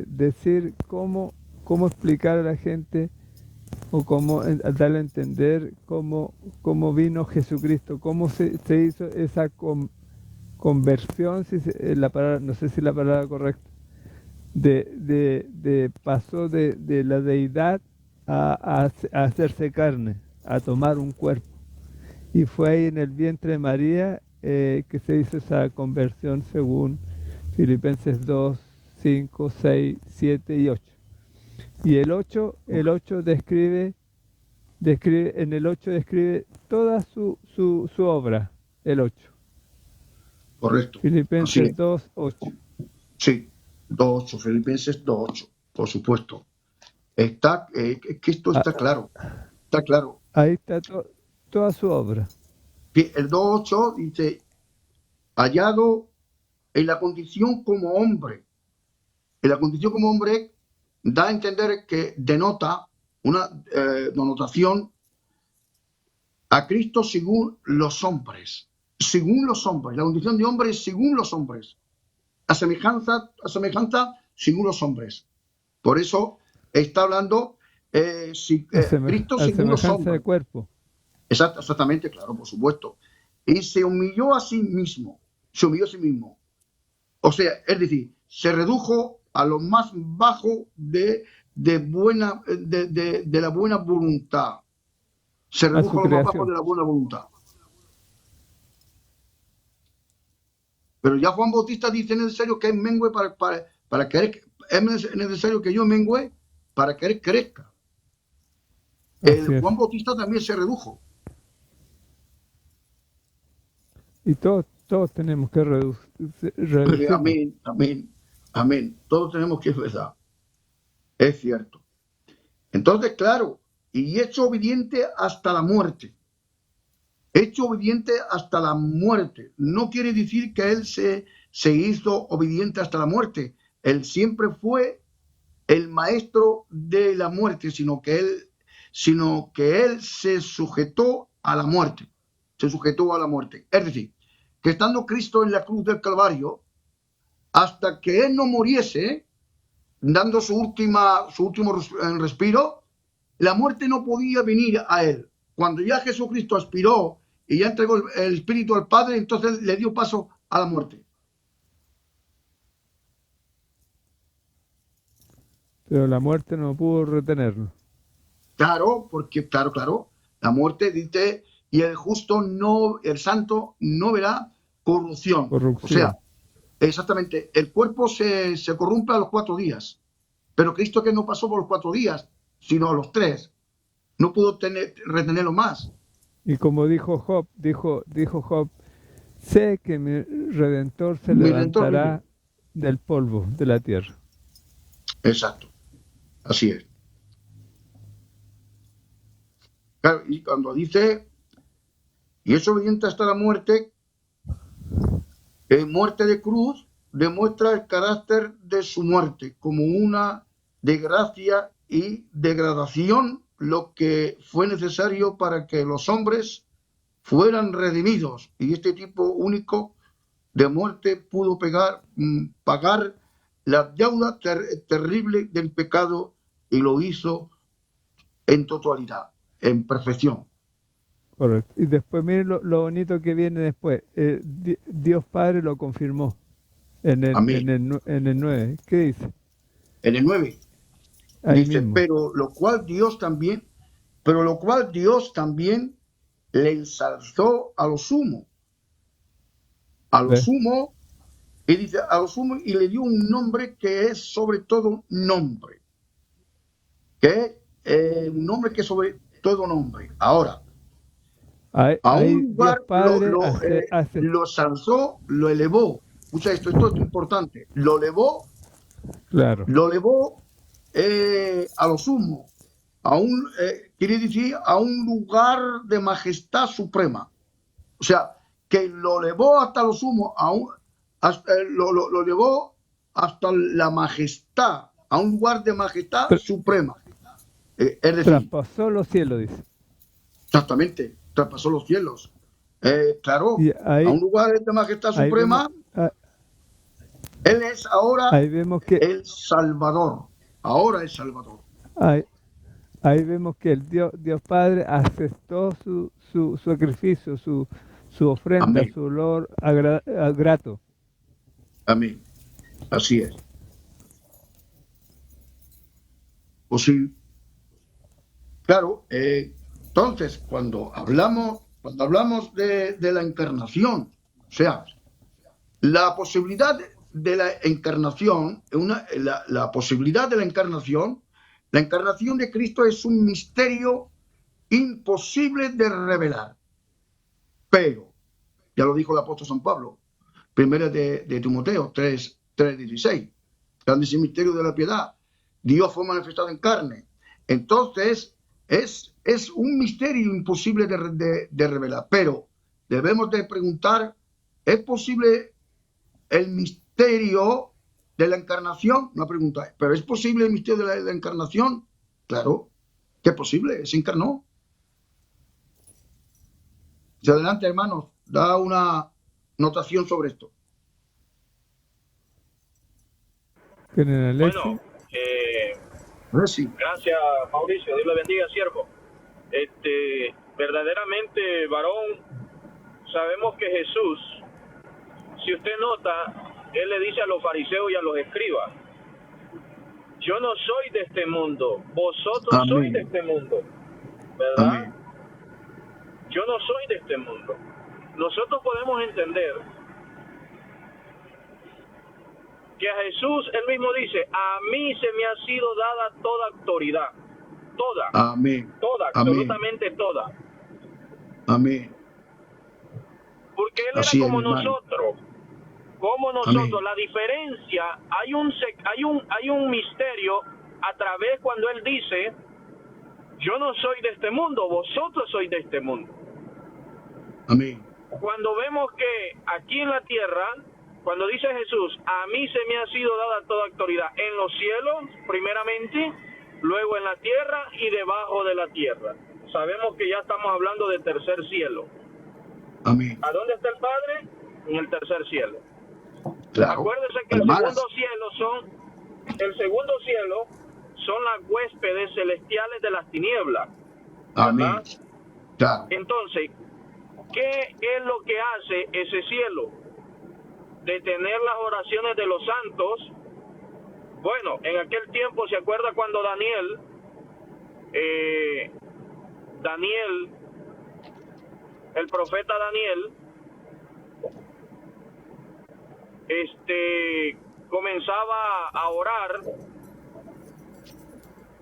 decir cómo explicar a la gente o cómo darle a entender cómo vino Jesucristo, cómo se hizo esa conversión, la palabra, no sé si la palabra correcta, pasó de la deidad a hacerse carne, a tomar un cuerpo. Y fue ahí en el vientre de María que se hizo esa conversión según Filipenses 2, 5, 6, 7 y 8. Y el 8 describe toda su obra, el 8. Correcto. Filipenses 2, 8. Sí, 2:8, Filipenses 2:8, por supuesto. Que esto está claro. Está claro. Ahí está toda su obra. El 2:8 dice, hallado en la condición como hombre. En la condición como hombre da a entender que denota una denotación a Cristo según los hombres. Según los hombres. La condición de hombre es según los hombres. A semejanza según los hombres. Por eso está hablando Cristo según los hombres. De cuerpo. Exactamente, claro, por supuesto. Y se humilló a sí mismo. O sea, es decir, se redujo a lo más bajo de la buena voluntad. Se redujo a lo más bajo de la buena voluntad. Pero ya Juan Bautista dice necesario que él mengue para que él, es necesario que yo mengue para que él crezca. Juan Bautista también se redujo. Y todos tenemos que reducirnos. Amén, amén, amén. Todos tenemos que, es verdad. Es cierto. Entonces, claro, y hecho obediente hasta la muerte. Hecho obediente hasta la muerte. No quiere decir que él se hizo obediente hasta la muerte. Él siempre fue el maestro de la muerte, sino que él se sujetó a la muerte. Se sujetó a la muerte. Es decir, que estando Cristo en la cruz del Calvario, hasta que él no muriese, dando su último respiro, la muerte no podía venir a él. Cuando ya Jesucristo aspiró y ya entregó el Espíritu al Padre, entonces le dio paso a la muerte. Pero la muerte no pudo retenerlo. Claro, porque, claro, la muerte dice, y el justo no, el santo no verá corrupción. O sea, exactamente, el cuerpo se corrompe a los 4 días, pero Cristo que no pasó por los 4 días, sino a los 3, no pudo retenerlo más. Y como dijo Job, dijo Job, sé que mi Redentor se levantará del polvo de la tierra. Exacto, así es. Claro, y cuando dice, y es obediente hasta la muerte, muerte de cruz, demuestra el carácter de su muerte como una desgracia y degradación, lo que fue necesario para que los hombres fueran redimidos. Y este tipo único de muerte pudo pagar la deuda terrible del pecado, y lo hizo en totalidad, en perfección. Correcto. Y después miren lo bonito que viene después. Dios Padre lo confirmó en el 9. ¿Qué dice? En el 9. Ahí dice, mismo. pero lo cual Dios también le ensalzó a lo sumo. A lo sumo, y dice, a lo sumo, y le dio un nombre que es sobre todo nombre. Que es un nombre que es sobre todo nombre. Ahora, a un lugar lo ensalzó, lo elevó. Escucha esto es importante. Lo elevó. Claro. Lo elevó a lo sumo. Quiere decir, a un lugar de majestad suprema. O sea, que lo elevó hasta lo sumo, lo elevó hasta la majestad, a un lugar de majestad suprema. Es decir, traspasó los cielos, dice. Exactamente, traspasó los cielos. Claro, a un lugar de majestad suprema, él es ahora el Salvador. Ahora es Salvador. Ahí vemos que el Dios Padre aceptó su sacrificio, su ofrenda, Amén. Su olor grato. Amén. Así es. Pues sí. Claro, entonces cuando hablamos de la encarnación, o sea, la posibilidad de la encarnación, la posibilidad de la encarnación de Cristo es un misterio imposible de revelar. Pero, ya lo dijo el apóstol San Pablo, primera de Timoteo 3:16, grande es el misterio de la piedad, Dios fue manifestado en carne. Entonces, es un misterio imposible de revelar, pero debemos de preguntar, ¿es posible el misterio de la encarnación? Una pregunta, ¿pero es posible el misterio de la encarnación? Claro, que es posible, se encarnó. Adelante, hermanos, da una notación sobre esto. Bueno, sí. Gracias, Mauricio, Dios le bendiga, siervo. Verdaderamente, varón, sabemos que Jesús, si usted nota, él le dice a los fariseos y a los escribas, yo no soy de este mundo, vosotros sois de este mundo, ¿verdad? Amén. Yo no soy de este mundo. Nosotros podemos entender que a Jesús, él mismo dice, a mí se me ha sido dada toda autoridad. Toda. Amén. Toda, Amén. absolutamente toda. Amén. Porque él era Así es, como mi hermano. nosotros. Como Amén. nosotros. La diferencia, hay un misterio a través cuando él dice, yo no soy de este mundo, vosotros sois de este mundo. Amén. Cuando vemos que aquí en la tierra, cuando dice Jesús, a mí se me ha sido dada toda autoridad en los cielos, primeramente, luego en la tierra y debajo de la tierra. Sabemos que ya estamos hablando de tercer cielo. Amén. ¿A dónde está el Padre? En el tercer cielo. Claro. Acuérdense que el segundo cielo son las huéspedes celestiales de las tinieblas. Amén. Claro. Entonces, ¿qué es lo que hace ese cielo? Detener las oraciones de los santos. Bueno, en aquel tiempo, ¿se acuerda cuando Daniel, el profeta Daniel, comenzaba a orar?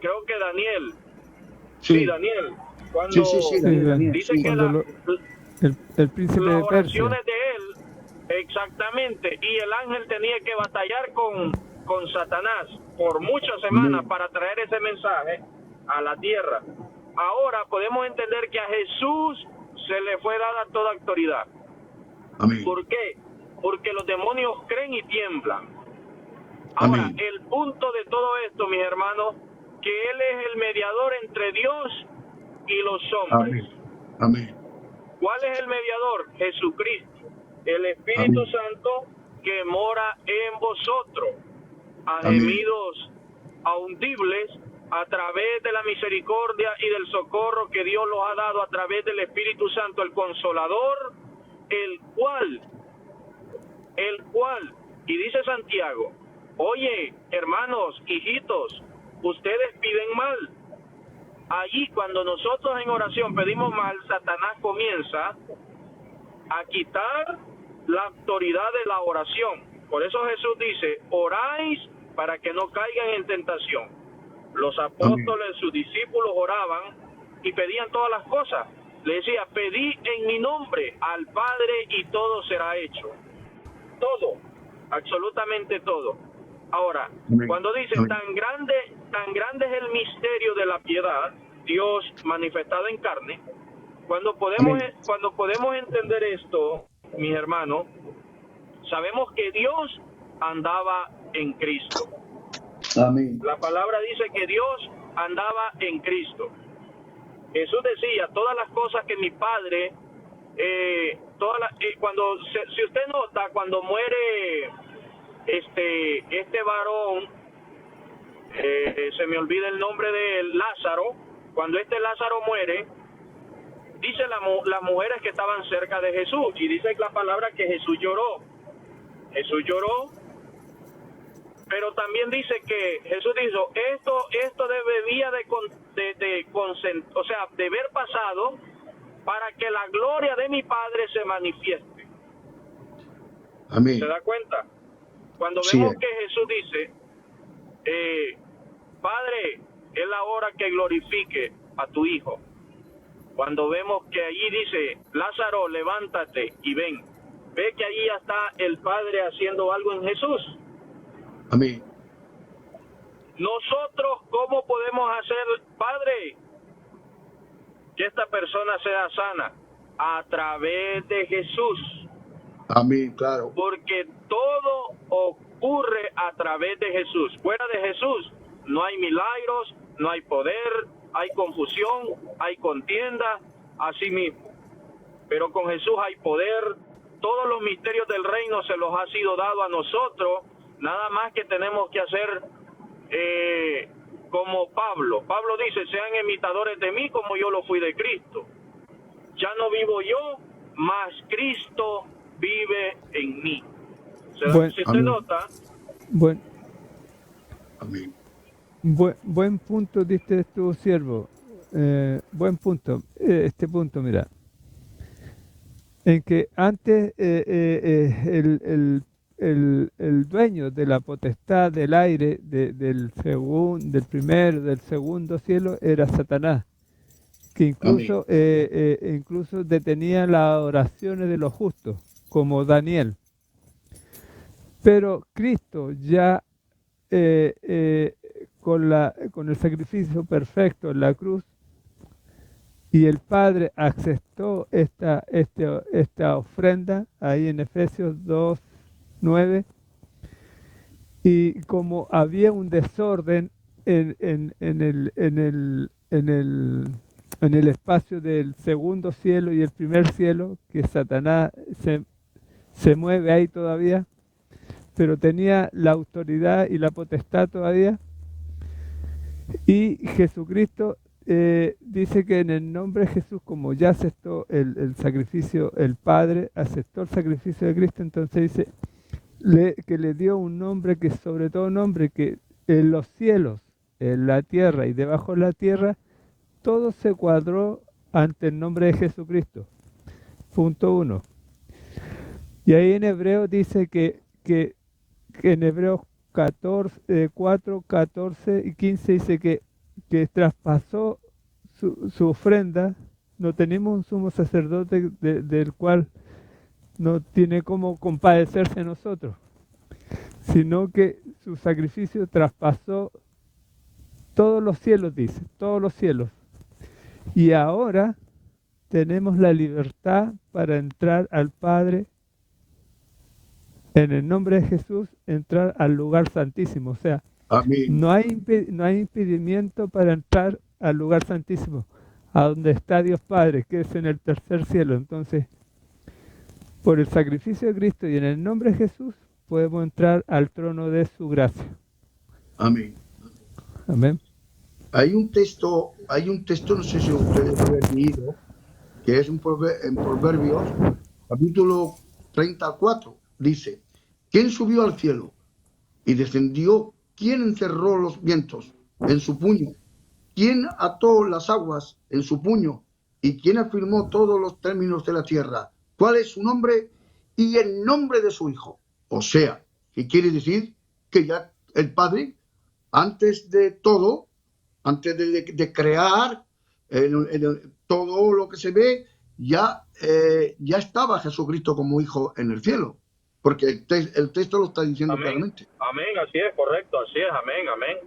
Creo que Daniel. Sí, Daniel. Cuando Sí, Daniel. dice Sí. que El príncipe las de Persia. oraciones de él, exactamente, y el ángel tenía que batallar con Satanás por muchas semanas para traer ese mensaje a la tierra. Ahora podemos entender que a Jesús se le fue dada toda autoridad. Amén. ¿Por qué? Porque los demonios creen y tiemblan. Ahora, Amén. el punto de todo esto, mis hermanos, que Él es el mediador entre Dios y los hombres. Amén. Amén. ¿Cuál es el mediador? Jesucristo, el Espíritu Amén. Santo que mora en vosotros, a Amén. gemidos audibles a través de la misericordia y del socorro que Dios los ha dado a través del Espíritu Santo, el Consolador, el cual, y dice Santiago, oye, hermanos, hijitos, ustedes piden mal. Allí cuando nosotros en oración pedimos mal, Satanás comienza a quitar la autoridad de la oración. Por eso Jesús dice, oráis para que no caigan en tentación. Los apóstoles, sus discípulos oraban y pedían todas las cosas. Le decía, pedí en mi nombre al Padre y todo será hecho. Todo, absolutamente todo. Ahora, Amén. cuando dice, Amén. tan grande es el misterio de la piedad, Dios manifestado en carne, cuando podemos entender esto, mis hermanos, sabemos que Dios andaba en Cristo. Amén. La palabra dice que Dios andaba en Cristo. Jesús decía, todas las cosas que mi Padre, si usted nota, cuando muere este varón, se me olvida el nombre de él, Lázaro, cuando Lázaro muere, dice las mujeres que estaban cerca de Jesús, y dice la palabra que Jesús lloró. Jesús lloró, pero también dice que Jesús dijo, esto debía de haber pasado para que la gloria de mi Padre se manifieste. Amén. ¿Se da cuenta? Cuando Sí. vemos que Jesús dice, Padre, es la hora que glorifique a tu Hijo. Cuando vemos que allí dice, Lázaro, levántate y ven. Ve que allí ya está el Padre haciendo algo en Jesús. Amén. Nosotros, ¿cómo podemos hacer, Padre, que esta persona sea sana? A través de Jesús. Amén, claro. Porque todo ocurre a través de Jesús. Fuera de Jesús no hay milagros, no hay poder, hay confusión, hay contienda, así mismo. Pero con Jesús hay poder. Todos los misterios del reino se los ha sido dado a nosotros. Nada más que tenemos que hacer como Pablo. Pablo dice, sean imitadores de mí como yo lo fui de Cristo. Ya no vivo yo, mas Cristo vive en mí. Bueno, si usted nota... Amén. Buen punto diste tu siervo. Buen punto. Este punto, mira. En que antes el dueño de la potestad del aire, del del segundo cielo, era Satanás, que incluso, incluso detenía las oraciones de los justos, como Daniel. Pero Cristo ya con el sacrificio perfecto en la cruz, y el Padre aceptó esta ofrenda ahí en Efesios 2:9, y como había un desorden en el espacio del segundo cielo y el primer cielo, que Satanás se mueve ahí todavía, pero tenía la autoridad y la potestad todavía, y Jesucristo dice que en el nombre de Jesús, como ya aceptó el sacrificio, el Padre aceptó el sacrificio de Cristo, entonces dice que le dio un nombre que es sobre todo nombre, que en los cielos, en la tierra y debajo de la tierra, todo se cuadró ante el nombre de Jesucristo. Punto 1. Y ahí en Hebreo dice que en Hebreos 4, 14 y 15 dice que traspasó su ofrenda. No tenemos un sumo sacerdote del cual no tiene cómo compadecerse de nosotros, sino que su sacrificio traspasó todos los cielos, dice, todos los cielos. Y ahora tenemos la libertad para entrar al Padre en el nombre de Jesús, entrar al lugar santísimo. O sea, Amén. no hay impedimento para entrar al lugar santísimo, a donde está Dios Padre, que es en el tercer cielo. Entonces, por el sacrificio de Cristo y en el nombre de Jesús, podemos entrar al trono de su gracia. Amén. Amén. Hay un texto, no sé si ustedes lo han leído, que es en Proverbios, capítulo 34, dice: ¿quién subió al cielo y descendió? ¿Quién encerró los vientos en su puño? ¿Quién ató las aguas en su puño? ¿Y quién afirmó todos los términos de la tierra? ¿Cuál es su nombre y el nombre de su hijo? O sea, ¿qué quiere decir? Que ya el Padre, antes de todo, antes de crear todo lo que se ve, ya estaba Jesucristo como hijo en el cielo, porque el texto lo está diciendo Amén. claramente. Amén, así es, correcto, así es, amén, amén.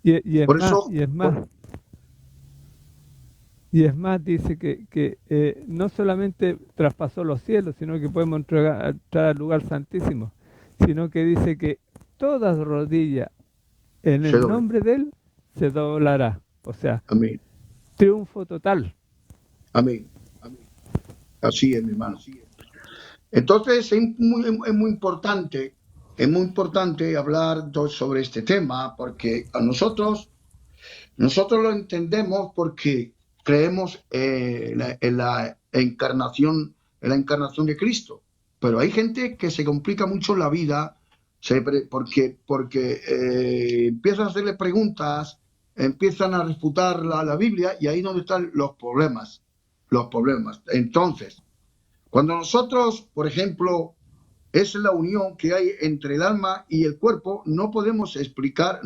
Y es Por más, eso, y es más, dice que no solamente traspasó los cielos, sino que podemos entrar al lugar santísimo, sino que dice que toda rodilla en el nombre de Él se doblará. O sea, amén, triunfo total. amén, amén. Así es, mi hermano. Entonces es muy importante hablar sobre este tema, porque a nosotros lo entendemos porque creemos en la encarnación de Cristo. Pero hay gente que se complica mucho la vida porque empiezan a hacerle preguntas, empiezan a refutar la Biblia, y ahí es donde están los problemas. Entonces, cuando nosotros, por ejemplo, es la unión que hay entre el alma y el cuerpo, no podemos explicar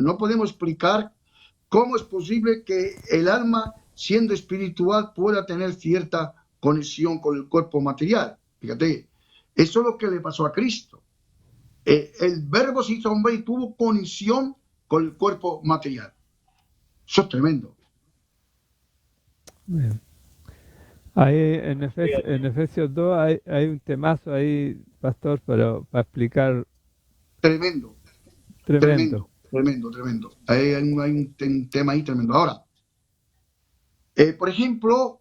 cómo es posible que el alma, siendo espiritual, pueda tener cierta conexión con el cuerpo material. Fíjate, eso es lo que le pasó a Cristo. El Verbo se hizo hombre y tuvo conexión con el cuerpo material. Eso es tremendo. Bien. Ahí en Efesios 2 hay un temazo ahí, pastor, para explicar. Tremendo. Ahí hay un tema ahí tremendo. Ahora, por ejemplo,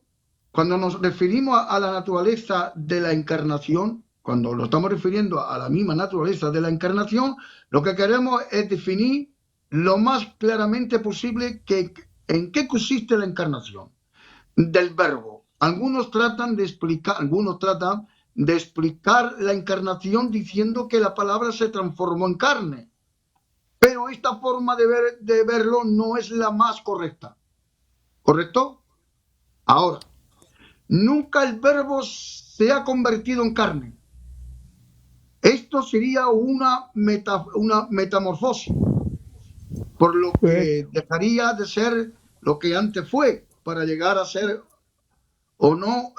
cuando nos referimos a la naturaleza de la encarnación, cuando lo estamos refiriendo a la misma naturaleza de la encarnación, lo que queremos es definir lo más claramente posible en qué consiste la encarnación del Verbo. Algunos tratan de explicar la encarnación diciendo que la palabra se transformó en carne, pero esta forma de verlo no es la más correcta. ¿Correcto? Ahora, nunca el Verbo se ha convertido en carne. Esto sería una metamorfosis, por lo que dejaría de ser lo que antes fue, para llegar a ser o no,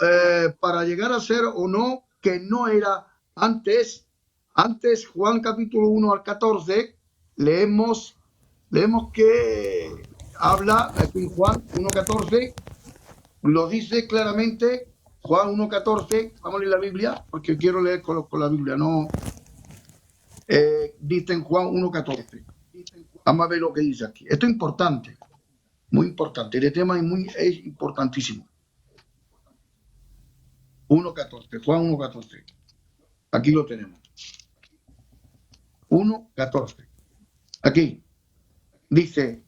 que no era antes. Antes, Juan capítulo 1 al 14, leemos que habla, aquí en Juan 1:14, lo dice claramente, Juan 1:14, vamos a leer la Biblia, porque quiero leer con la Biblia, no, dice en Juan 1:14. Vamos a ver lo que dice aquí. Esto es importante, muy importante, el tema es importantísimo. 1:14, Juan 1:14. Aquí lo tenemos. 1:14. Aquí. Dice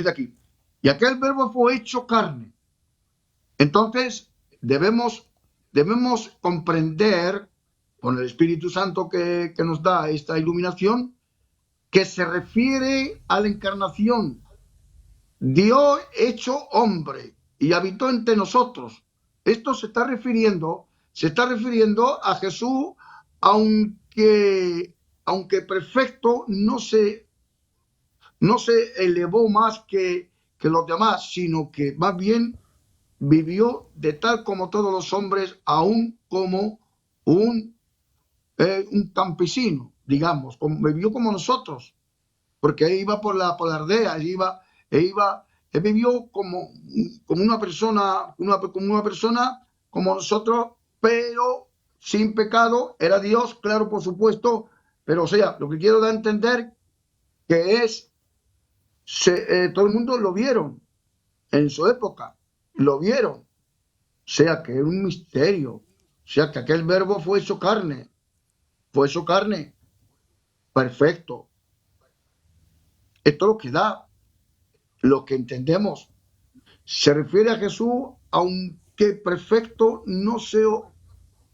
aquí. Y aquel verbo fue hecho carne. Entonces, debemos comprender, con el Espíritu Santo que nos da esta iluminación, que se refiere a la encarnación. Dios hecho hombre y habitó entre nosotros. Esto se está refiriendo a Jesús, aunque perfecto, no se elevó más que los demás, sino que más bien vivió de tal como todos los hombres, aún como un campesino, digamos, vivió como nosotros, porque él iba por la aldea, él vivió como una persona, como nosotros, pero sin pecado. Era Dios, claro, por supuesto, pero o sea, lo que quiero dar a entender que es, todo el mundo lo vieron en su época, lo vieron, o sea que es un misterio, o sea que aquel verbo fue hecho carne, perfecto. Esto es lo que da, lo que entendemos. Se refiere a Jesús, aunque perfecto, no se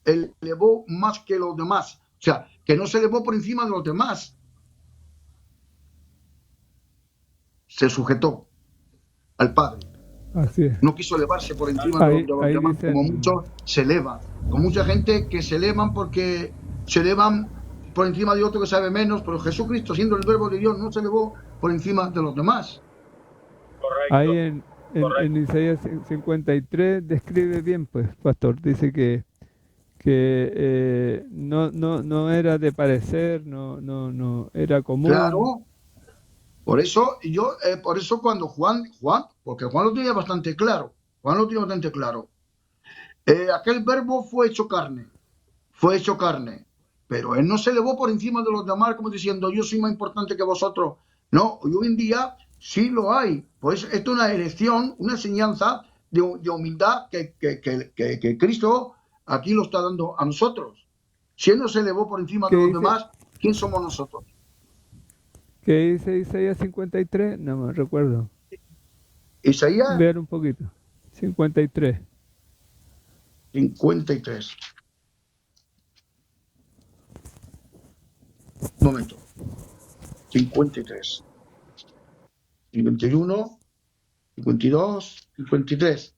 elevó más que los demás. O sea, que no se elevó por encima de los demás. Se sujetó al Padre. Así es. No quiso elevarse por encima de los demás, como muchos se elevan. Con mucha gente que se elevan porque se elevan por encima de otro que sabe menos, pero Jesucristo, siendo el verbo de Dios, no se elevó por encima de los demás. Correcto. Ahí en Isaías 53 describe bien, pues, pastor. Dice que no era de parecer, no era común. Claro. Por eso cuando Juan, porque Juan lo tiene bastante claro, aquel verbo fue hecho carne, pero él no se elevó por encima de los demás como diciendo yo soy más importante que vosotros. No, hoy en día sí lo hay. Pues esto es una elección, una enseñanza de humildad que Cristo aquí lo está dando a nosotros. Si él no se elevó por encima de los demás, ¿quién somos nosotros? ¿Qué dice Isaías 53? No me recuerdo. Isaías. Ver un poquito. 53. 53. Un momento. 53. 51, 52, 53.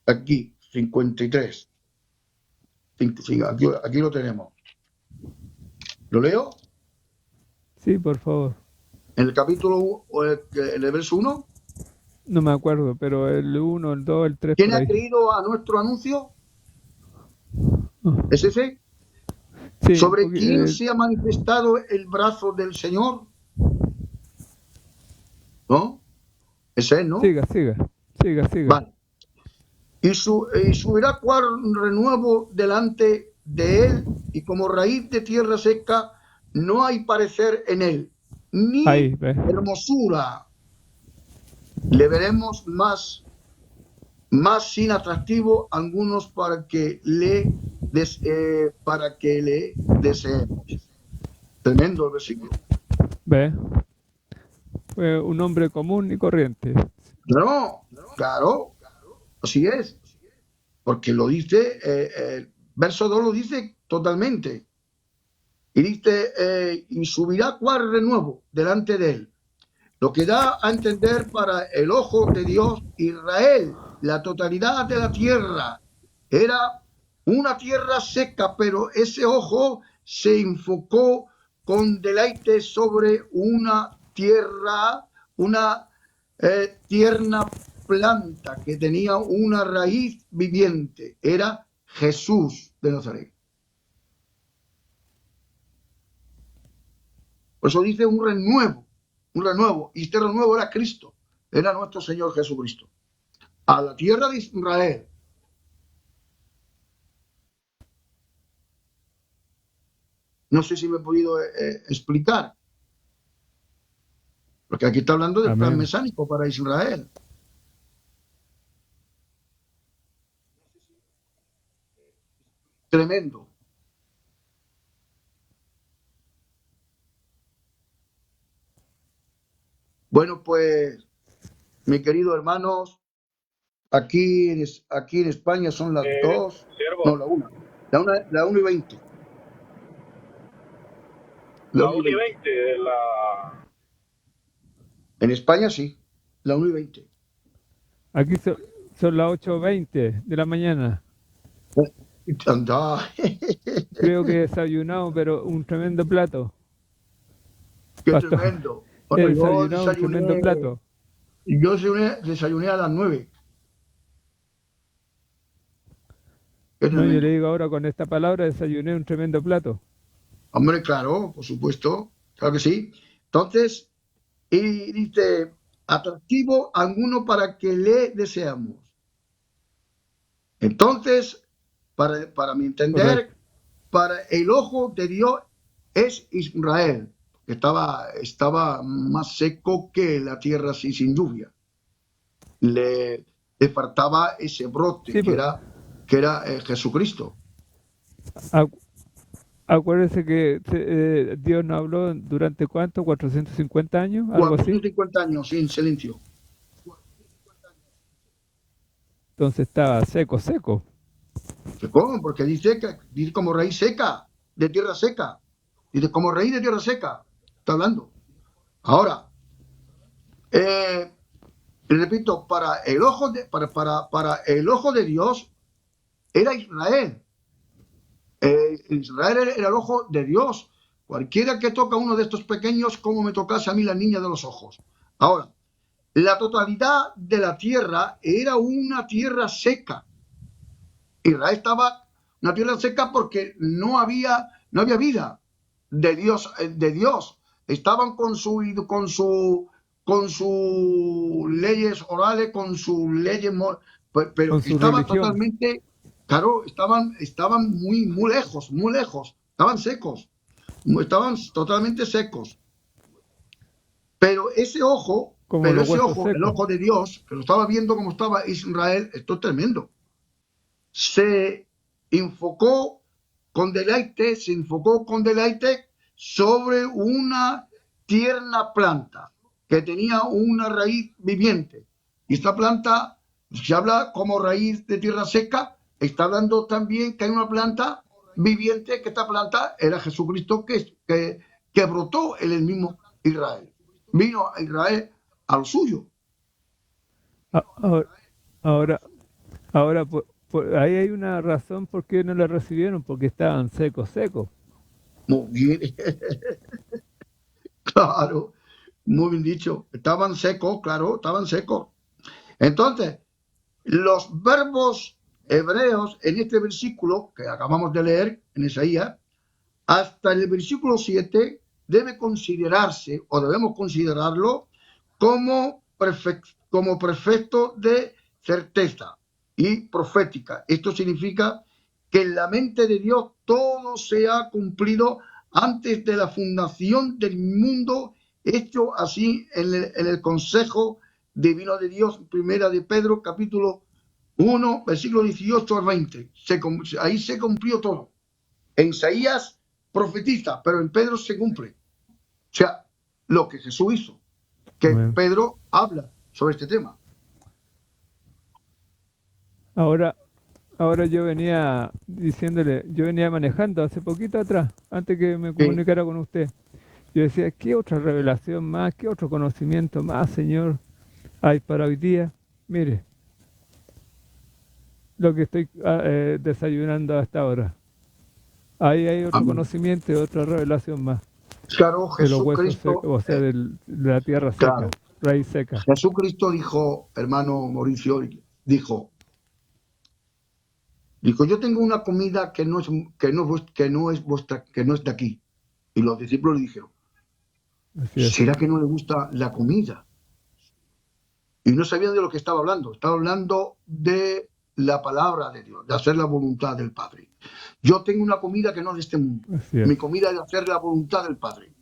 Aquí, 53. Aquí lo tenemos. ¿Lo leo? Sí, por favor. ¿En el capítulo, en el verso 1? No me acuerdo, pero el 1, el 2, el 3. ¿Quién ha creído a nuestro anuncio? ¿Es ese? Sí, ¿sobre quién se ha manifestado el brazo del Señor? ¿No? Ese es, ¿no? Siga. Vale. Y subirá cual renuevo delante de él, y como raíz de tierra seca, no hay parecer en él, ni hermosura. Le veremos más sin atractivo algunos para que le deseemos. Tremendo el versículo. ¿Ve? Fue un hombre común y corriente. No, claro, así es. Porque lo dice, el verso 2 lo dice totalmente. Y dice, y subirá cual renuevo delante de él. Lo que da a entender para el ojo de Dios, Israel, la totalidad de la tierra, era una tierra seca, pero ese ojo se enfocó con deleite sobre una tierra, una tierna planta que tenía una raíz viviente. Era Jesús de Nazaret. Por eso dice un renuevo, y este renuevo era Cristo, era nuestro Señor Jesucristo. A la tierra de Israel. No sé si me he podido explicar, porque aquí está hablando del plan mesánico para Israel. Tremendo. Bueno, pues, mis queridos hermanos, aquí en España son las 2, no, la 1. La 1 y 20. La 1 y 20 de la... En España sí, la 1 y 20. Aquí son las 8:20 de la mañana. Anda. Creo que he desayunado, pero un tremendo plato. Qué Pastor, tremendo. he Bueno, desayunado un tremendo plato. Yo desayuné a las 9. No, yo le digo ahora con esta palabra, desayuné un tremendo plato. Hombre, claro, por supuesto, claro que sí. Entonces, y dice, atractivo alguno para que le deseamos. Entonces, para mi entender, correcto, para el ojo de Dios es Israel, que estaba más seco que la tierra así sin lluvia. Le faltaba ese brote, sí, que era Jesucristo. Acuérdese que Dios nos habló durante ¿cuánto? ¿450 años? ¿Algo 450 años, sí, en silencio. Entonces estaba seco. Secó, porque dice como raíz seca, de tierra seca. Dice como raíz de tierra seca. Está hablando. Ahora, repito, para el ojo de Dios era Israel. Israel era el ojo de Dios. Cualquiera que toca uno de estos pequeños, como me tocase a mí la niña de los ojos. Ahora, la totalidad de la tierra era una tierra seca. Israel estaba una tierra seca porque no había vida de Dios. Estaban con sus leyes orales, con sus leyes, pero estaban totalmente, claro, estaban muy lejos, estaban secos, estaban totalmente secos. Pero ese ojo, el ojo de Dios, que lo estaba viendo como estaba Israel, esto es tremendo. Se enfocó con deleite sobre una tierna planta que tenía una raíz viviente. Y esta planta, se habla como raíz de tierra seca, está hablando también que hay una planta viviente, que esta planta era Jesucristo que brotó en el mismo Israel. Vino a Israel a lo suyo. Ahora ahí hay una razón por qué no la recibieron, porque estaban secos. Muy bien. Claro, muy bien dicho. Estaban secos, claro, estaban secos. Entonces, los verbos hebreos en este versículo que acabamos de leer en Isaías, hasta el versículo 7, debemos considerarlo como perfecto de certeza y profética. Esto significa que en la mente de Dios todo se ha cumplido antes de la fundación del mundo, hecho así en el consejo divino de Dios. Primera de Pedro, capítulo 1, versículo 18 al 20. Ahí se cumplió todo. En Isaías profetiza, pero en Pedro se cumple. O sea, lo que Jesús hizo, que Pedro habla sobre este tema. Ahora yo venía diciéndole, yo venía manejando hace poquito atrás, antes que me comunicara con usted, Yo decía, ¿qué otra revelación más, qué otro conocimiento más, Señor, hay para hoy día? Mire, lo que estoy desayunando hasta ahora. Ahí hay otro Amén. conocimiento y otra revelación más Claro, de los huesos Jesucristo, secos, o sea, de la tierra seca, claro, raíz seca. Jesucristo dijo, hermano Mauricio, dijo, yo tengo una comida que no es de aquí. Y los discípulos le dijeron, Así es. ¿será que no le gusta la comida? Y no sabían de lo que estaba hablando. Estaba hablando de la palabra de Dios, de hacer la voluntad del Padre. Yo tengo una comida que no es de este mundo. Así es. Mi comida es de hacer la voluntad del Padre.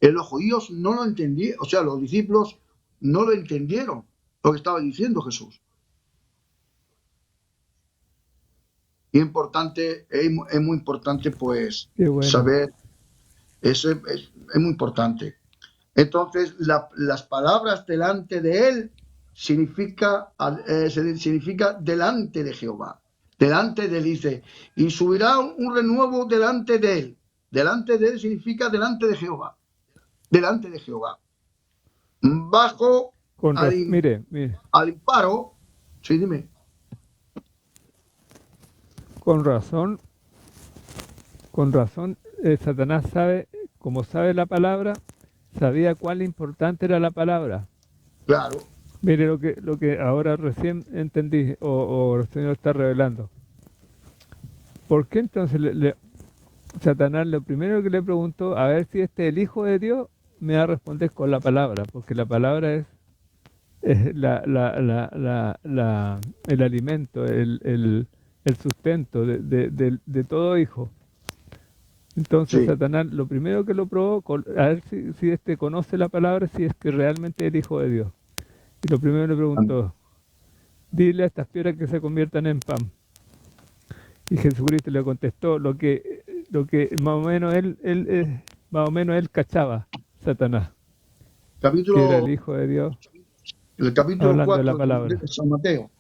Los judíos no lo entendieron, o sea, los discípulos no lo entendieron, lo que estaba diciendo Jesús. Y es muy importante, pues, Qué bueno. saber, es muy importante. Entonces, las palabras delante de él significa delante de Jehová. Delante de él dice, y subirá un renuevo delante de él. Delante de él significa delante de Jehová. Delante de Jehová. Bajo Mire. al imparo. Sí, dime. Con razón, Satanás sabe, como sabe la palabra, sabía cuán importante era la palabra. Claro. Mire lo que ahora recién entendí, o el Señor está revelando. ¿Por qué entonces Satanás lo primero que le preguntó, a ver si este es el Hijo de Dios, me va a responder con la palabra? Porque la palabra es el alimento, el sustento de todo hijo. Entonces Sí. Satanás lo primero que lo probó, a ver si este conoce la palabra, si es que realmente es el Hijo de Dios. Y lo primero le preguntó, dile a estas piedras que se conviertan en pan. Y Jesucristo le contestó lo que más o menos él cachaba, Satanás, Capítulo, que era el Hijo de Dios, el capítulo hablando 4 de la palabra. de San Mateo.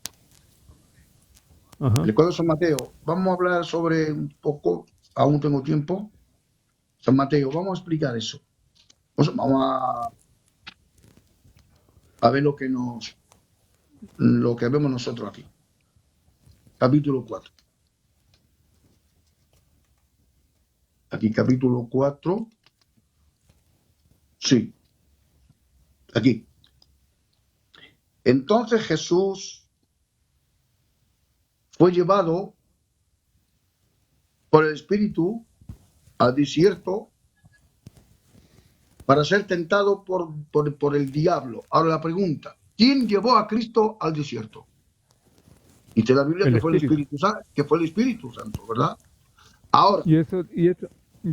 Ajá. El 4 de San Mateo. Vamos a hablar sobre un poco, aún tengo tiempo. San Mateo, vamos a explicar eso. Vamos a ver lo que vemos nosotros aquí. Capítulo 4. Aquí, capítulo 4. Sí. Aquí. Entonces Jesús fue llevado por el Espíritu al desierto para ser tentado por el diablo. Ahora la pregunta, ¿quién llevó a Cristo al desierto? Dice la Biblia que fue el Espíritu Santo, ¿verdad? Ahora. Y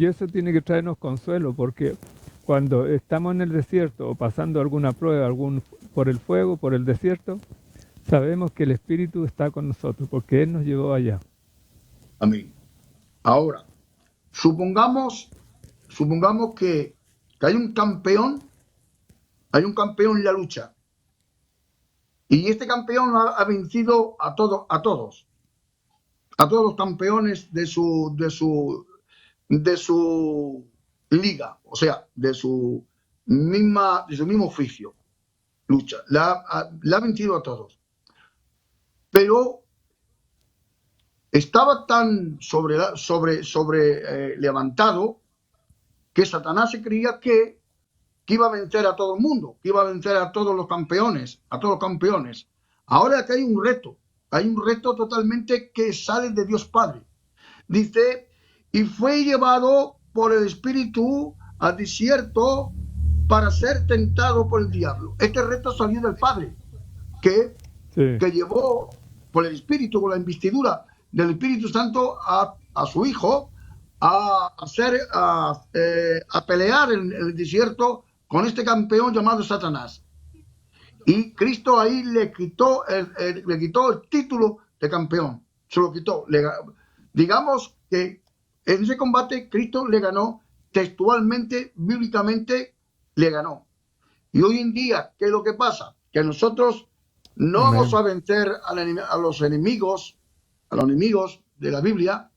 eso tiene que traernos consuelo, porque cuando estamos en el desierto o pasando alguna prueba, por el fuego, por el desierto, sabemos que el Espíritu está con nosotros, porque Él nos llevó allá. Amén. Ahora, supongamos que hay un campeón en la lucha. Y este campeón ha vencido a todos los campeones de su liga, o sea, de su mismo oficio, lucha. La ha vencido a todos. Pero estaba tan levantado que Satanás se creía que iba a vencer a todo el mundo, que iba a vencer a todos los campeones, Ahora que hay un reto totalmente que sale de Dios Padre. Dice, y fue llevado por el Espíritu al desierto para ser tentado por el diablo. Este reto salió del Padre, que llevó por el Espíritu, con la investidura del Espíritu Santo a su Hijo a pelear en el desierto con este campeón llamado Satanás. Y Cristo ahí le quitó el título de campeón. Se lo quitó. Digamos que en ese combate Cristo le ganó textualmente, bíblicamente, le ganó. Y hoy en día, ¿qué es lo que pasa? Que nosotros no vamos a vencer a los enemigos de la Biblia,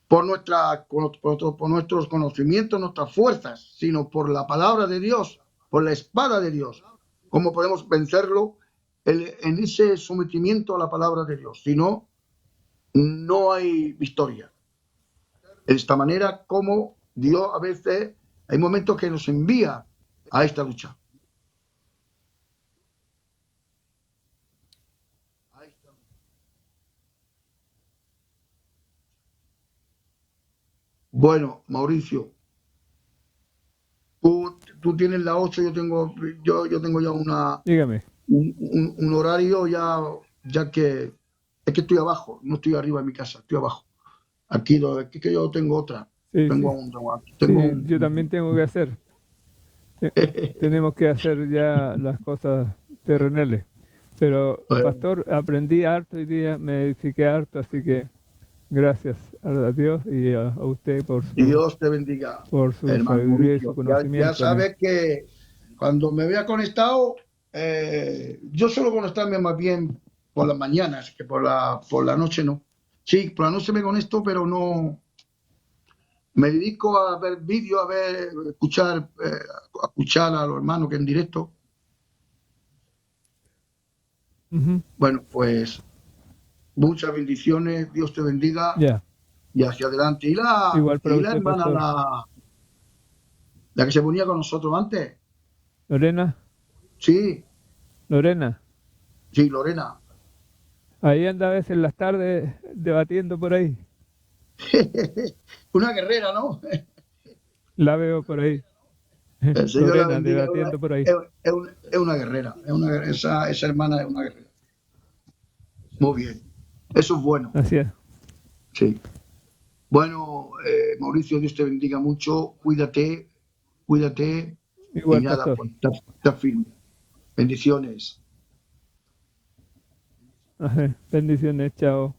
por nuestros conocimientos, nuestras fuerzas, sino por la palabra de Dios, por la espada de Dios. ¿Cómo podemos vencerlo? En ese sometimiento a la palabra de Dios. Si no, no hay victoria. De esta manera, como Dios a veces, hay momentos que nos envía a esta lucha. Bueno, Mauricio, tú tienes la 8, yo tengo ya Dígame. un horario ya que es que estoy abajo, no estoy arriba en mi casa, estoy abajo. Aquí que yo tengo otra. Sí, Tengo sí, yo también tengo que hacer. Tenemos que hacer ya las cosas terrenales. Pero, pastor, aprendí harto hoy día, me edifiqué harto, así que gracias a Dios y a usted Dios te bendiga, por su hermano sabiduría y su Mauricio. conocimiento. Ya sabes que cuando me vea conectado, yo suelo conectarme más bien por las mañanas, que por la noche no. Sí, por la noche me conecto, pero no. Me dedico a ver vídeos, escuchar a los hermanos que en directo. Ujú. Bueno, pues muchas bendiciones, Dios te bendiga Ya, y hacia adelante. igual para Y la usted, hermana, pastor. la que se ponía con nosotros antes, Lorena, sí, Lorena, Lorena. ahí anda a veces en las tardes debatiendo por ahí. Una guerrera, ¿no? La veo por ahí. El Señor la Lorena bendiga. debatiendo por ahí. Es una guerrera. Esa hermana es una guerrera. Muy bien. Eso es bueno. Así es. Sí. Bueno, Mauricio, Dios te bendiga mucho. Cuídate. Y Igual, nada, pastor. pues está firme. Bendiciones. Bendiciones, chao.